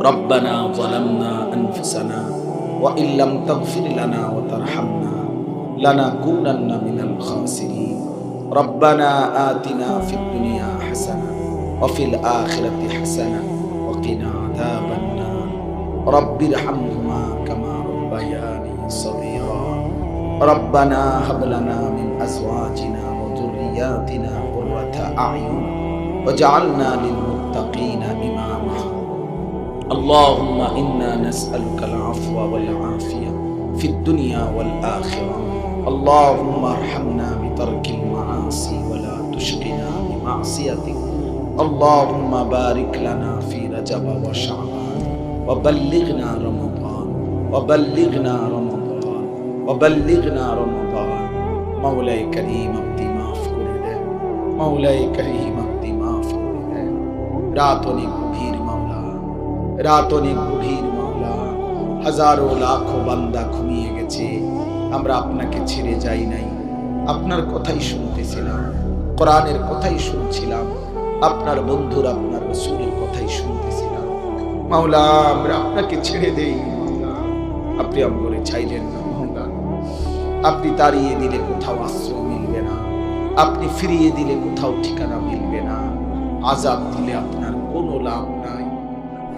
ربنا ظلمنا أنفسنا وإن لم تغفر لنا وترحمنا لنكونن من الخاسرين ربنا آتنا في الدنيا حسنة وفي الآخرة حسنة وقنا عذاب النار رب ارحمهما كما ربياني صغيرا ربنا هب لنا من أزواجنا وذرياتنا أعين وجعلنا للمتقين إماما اللهم إنا نسألك العفو والعافية في الدنيا والآخرة اللهم ارحمنا بترك المعاصي ولا تشقنا بمعصيتك اللهم بارك لنا في رجب وشعبان وبلغنا رمضان وبلغنا رمضان وبلغنا رمضان مولاي كريم মওলাই করিম আপনি মাফ করে দেন। রাত অনেক গভীর মাওলা, রাত অনেক গভীর মাওলা, হাজারো লাখো বান্দা ঘুমিয়ে গেছে, আমরা আপনাকে ছেড়ে যাই নাই, আপনার কথাই শুনতেছিলাম, কোরআনের কথাই শুনছিলাম, আপনার বন্ধুরা আপনার রাসূলের কথাই শুনতেছি না। মাওলা আমরা আপনাকে ছেড়ে দেই, আপনি আমগরে চাইলেন না। মাওলা আপনি তাড়িয়ে দিলে কোথাও আশ্রয় মিলবে না, আপনি ফিরিয়ে দিলে কোথাও ঠিকানা মিলবে না, আযাব দিলে আপনার কোনো লাভ নাই,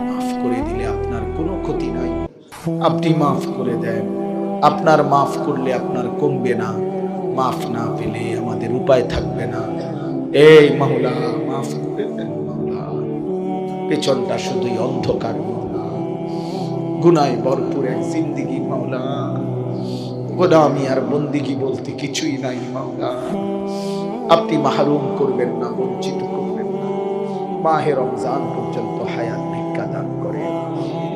মাফ করে দিলে আপনার কোনো ক্ষতি নাই। আপনি মাফ করে দেন, আপনার মাফ করলে আপনার কমবে না, মাফ না পেলে আমাদের উপায় থাকবে না। এই মাওলা মাফ করে দেন মাওলা, পেছনটা শুধুই অন্ধকার মাওলা, গুনায় ভরপুর এক জিন্দেগি মাওলা, গোলামি আর বন্দিগি বলতে কিছুই নাই মাওলা। আপনি মাহরুম করবেন না, বঞ্চিত করবেন না। মাহে রমজান পর্যন্ত হায়াত ভিক্ষা দান করেন,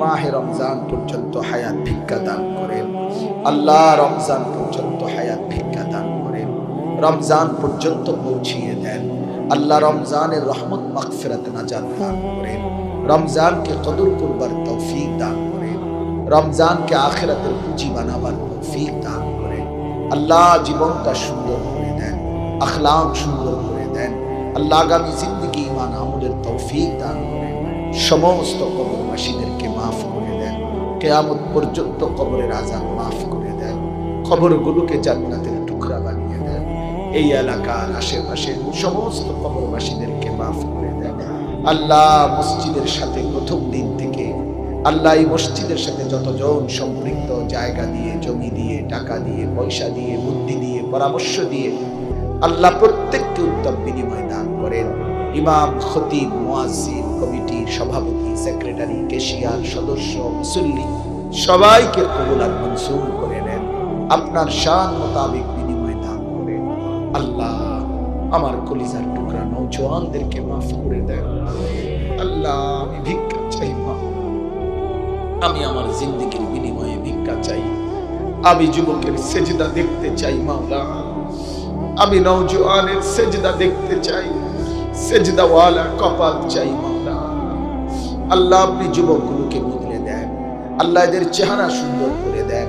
মাহে রমজান পর্যন্ত হায়াত ভিক্ষা দান করেন আল্লাহ, রমজান পর্যন্ত হায়াত ভিক্ষা দান করেন, রমজান পর্যন্ত পৌঁছিয়ে দেন আল্লাহ। রমজানের রহমত মাগফিরাত নাজাত দান করেন, রমজানকে কদর করবার তৌফিক দান করেন, রমজানকে আখিরাতের পুঁজি বানাবার তৌফিক দান করেন আল্লাহ। জীবনটা সুন্দর করে দেন, আখলাক সুন্দর করে দেন আল্লাহ। আগামী জিন্দেগি ঈমান আমলের তৌফিক দান করেন। সমস্ত কবরবাসীদেরকে মাফ করে দেন, কিয়ামত পর্যন্ত কবরের আযাব মাফ করে দেন, কবরগুলোকে জান্নাতের টুকরা বানিয়ে দেন। এই এলাকার আশেপাশে সমস্ত কবরবাসীদেরকে মাফ করে দেন আল্লাহ। মসজিদের সাথে প্রথম দিন থেকে আল্লাহ এই মসজিদের সাথে যতজন সম্পৃক্ত, জায়গা দিয়ে, জমি দিয়ে, টাকা দিয়ে, পয়সা দিয়ে, বুদ্ধি দিয়ে, পরামর্শ দিয়ে আল্লাহ প্রত্যেককে উত্তম বিনিময় দান করেন। ইমাম, খতিব, মুয়াজ্জিন, কমিটির সভাপতি, সেক্রেটারি, ক্যাশিয়ার, সদস্য, মুসল্লি সবাইকে কবুল আর মনসুর করে নেন, আপনার শান মোতাবেক বিনিময় দান করেন আল্লাহ। আমার কলিজার টুকরা নওজওয়ানদেরকে মাফ করে দেন আল্লাহ। আমি ভিক্ষা চাই মা, আমি আমার জিন্দেগির বিনিময়ে ভিক্ষা চাই। আমি যুবকের সেজদা দেখতে চাই মাওলা, আমি নওজওয়ানের সেজদা দেখতে চাই, সেজদাওয়ালা কপাল চাই মাওলা। আল্লাহ আপনি যুবকগুলোকে বদলে দেন আল্লাহ, এদের চেহারা সুন্দর করে দেন,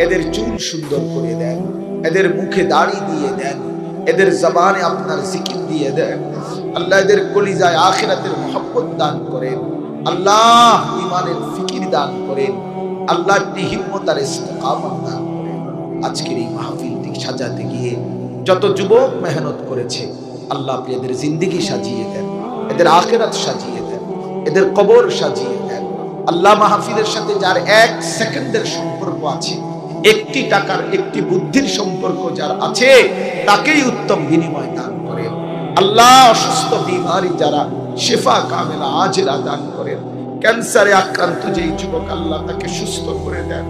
এদের চুল সুন্দর করে দেন, এদের মুখে দাড়ি দিয়ে দেন, এদের জবানে আপনার জিকির দিয়ে দেন আল্লাহ। এদের কলিজায় আখিরাতের মহব্বত দান করেন আল্লাহ, ঈমানের ফিকির দান করেন আল্লাহ, আপনি হিম্মত আর ইস্তেকামত দান করেন। আজকের এই মাহফিলটি সাজাতে গিয়ে যত যুবক মেহনত করেছে আল্লাহ, আপনি এদের জিন্দেগি সাজিয়ে দেন, এদের আখিরাত সাজিয়ে দেন, এদের কবর সাজিয়ে দেন আল্লাহ। মাহফিলের সাথে যার এক সেকেন্ডের সম্পর্ক আছে, একটি টাকার, একটি বুদ্ধির সম্পর্ক যার আছে, তাকেই উত্তম বিনিময় দান করেন আল্লাহ। অসুস্থ বিমারি যারা, শিফা কামেলা আজরা দান করেন। ক্যান্সারে আক্রান্ত যেই যুবক আল্লাহ তাকে সুস্থ করে দেন,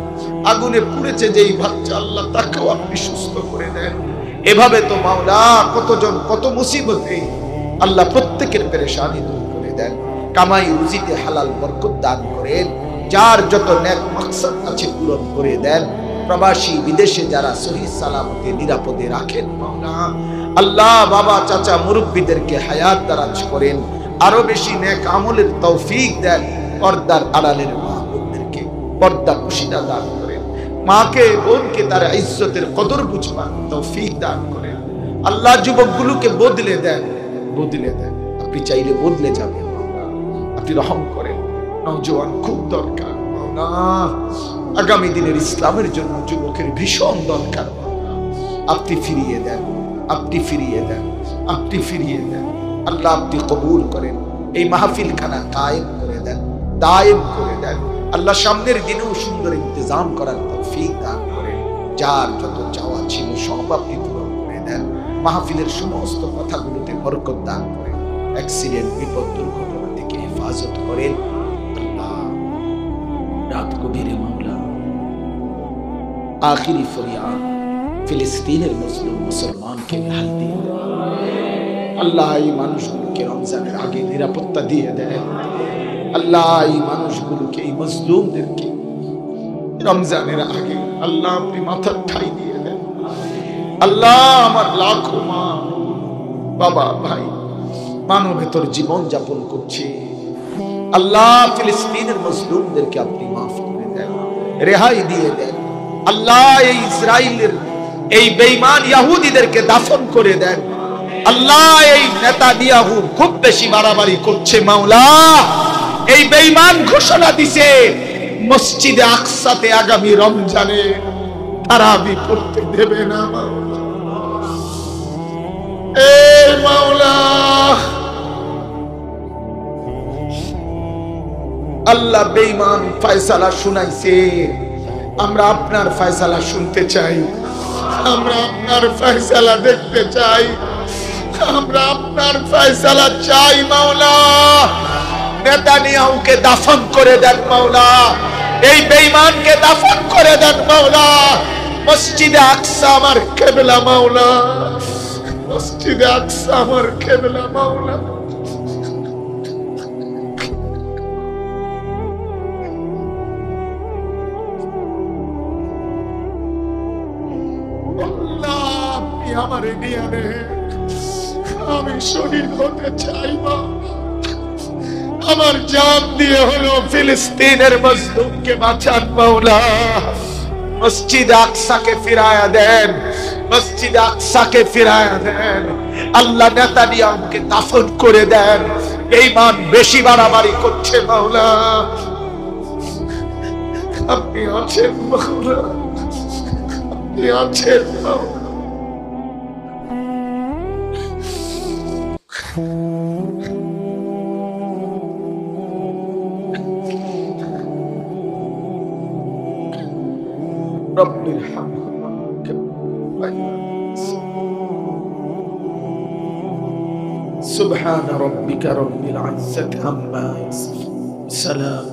আগুনে পুড়েছে যেই বাচ্চা আল্লাহ তাকেও আপনি সুস্থ করে দেন। এভাবে তো মাওলা কতজন কত মুসিবতে আল্লাহ প্রত্যেকের পেরেশানি দূর করে দেন। কামাই রুজিতে হালাল বরকত দান করেন, যার যত নেক মাকসাদ আছে পূরণ করে দেন। প্রবাসী বিদেশে যারা সহি সালামতে নিরাপদে রাখেন মাওলা আল্লাহ, বাবা চাচা মুরব্বীদেরকে হায়াত দারাজ করেন, আরো বেশি নেক আমলের তৌফিক দেন। পর্দার আড়ালের মা বোনদেরকে পর্দা কুশিদা দান করেন, মাকে বোনকে তার ইজ্জতের কদর বুঝবার তৌফিক দান করেন আল্লাহ। যুবকগুলোকে বদলে দেন, বদলে দেন, আপনি চাইলে বদলে যাবেন মাওলা, আপনি রহম করেন। নওজওয়ান খুব দরকার মাওলা, আগামী দিনের ইসলামের জন্য যুবকের ভীষণ দরকার মাওলা। আপনি ফিরিয়ে দেন, আপনি ফিরিয়ে দেন, আপনি ফিরিয়ে দেন আল্লাহ। আপনি কবুল করেন, এই মাহফিল খানা কায়েম করে দেন, দায়েম করে দেন আল্লাহ। সামনের দিনেও সুন্দর ইন্তজাম করার তৌফিক দান করেন, যার যত চাওয়া ছিল সব আপনি পূরণ করে দেন। মাহফিলের সমস্ত কথাগুলোতে বরকত দান করেন, অ্যাক্সিডেন্ট, বিপদ, দুর্ঘটনা থেকে হেফাজত করেন আল্লাহ। রাত গভীরে মাওলা আখিরি ফরিয়াদ ফিলিস্তিনের মুসলিম মুসলমানকে হাল দিয়ে আল্লাহ। এই মানুষগুলোকে রমজানের আগে নিরাপত্তা দিয়ে দেন আল্লাহ। এই মানুষগুলোকে, এই মজলুমদেরকে রমজানের আগে আল্লাহ আপনি মাথার ঠাই দিয়ে দেন আল্লাহ। আমার লাখো মা, বাবা, ভাই মানবেতর জীবন যাপন করছে আল্লাহ। ফিলিস্তিনের মজলুমদেরকে আপনি মাফ করে দেন, রেহাই দিয়ে দেন আল্লাহ। এই ইসরায়েলের এই বেঈমান ইহুদিদেরকে দাফন করে দেন আল্লাহ এই নেতানিয়াহু খুব বেশি বাড়াবাড়ি করছে মাওলা। এই বেঈমান ঘোষণা দিছে মসজিদে আকসাতে আগামী রমজানে তারাবি পড়তে দেবে না মাওলা। এই মাওলা আল্লাহ বেঈমান ফয়সালা শুনাইছে, আমরা আপনার ফয়সালা শুনতে চাই, আমরা আপনার ফয়সালা দেখতে চাই, আমরা আপনার ফয়সালা চাই মাওলা। নেতানিয়াহুকে দাফন করে দেন মাওলা, এই বেঈমানকে দাফন করে দেন মাওলা। মসজিদে আকসা আমার কিবলা মাওলা, মসজিদে আকসা আমার কিবলা মাওলা। আমার নিয়ারে আমি শহীদ হতে চাই মা, আমার জান দিয়ে হলো ফিলিস্তিনের মজলুমকে বাঁচান মাওলা। মসজিদ আকসাকে ফিরায়া দেন, মসজিদ আকসাকে ফিরায়া দেন। আল্লাহ নেতানিয়াহুকে দাফন করে দেন, বেঈমান বেশি বাড়াবাড়ি করছে মাওলা। আপনি আছেন মাওলা, আপনি আছেন মাওলা। رب ارحمهما سبحان ربك رب العزة عما يصفون سلام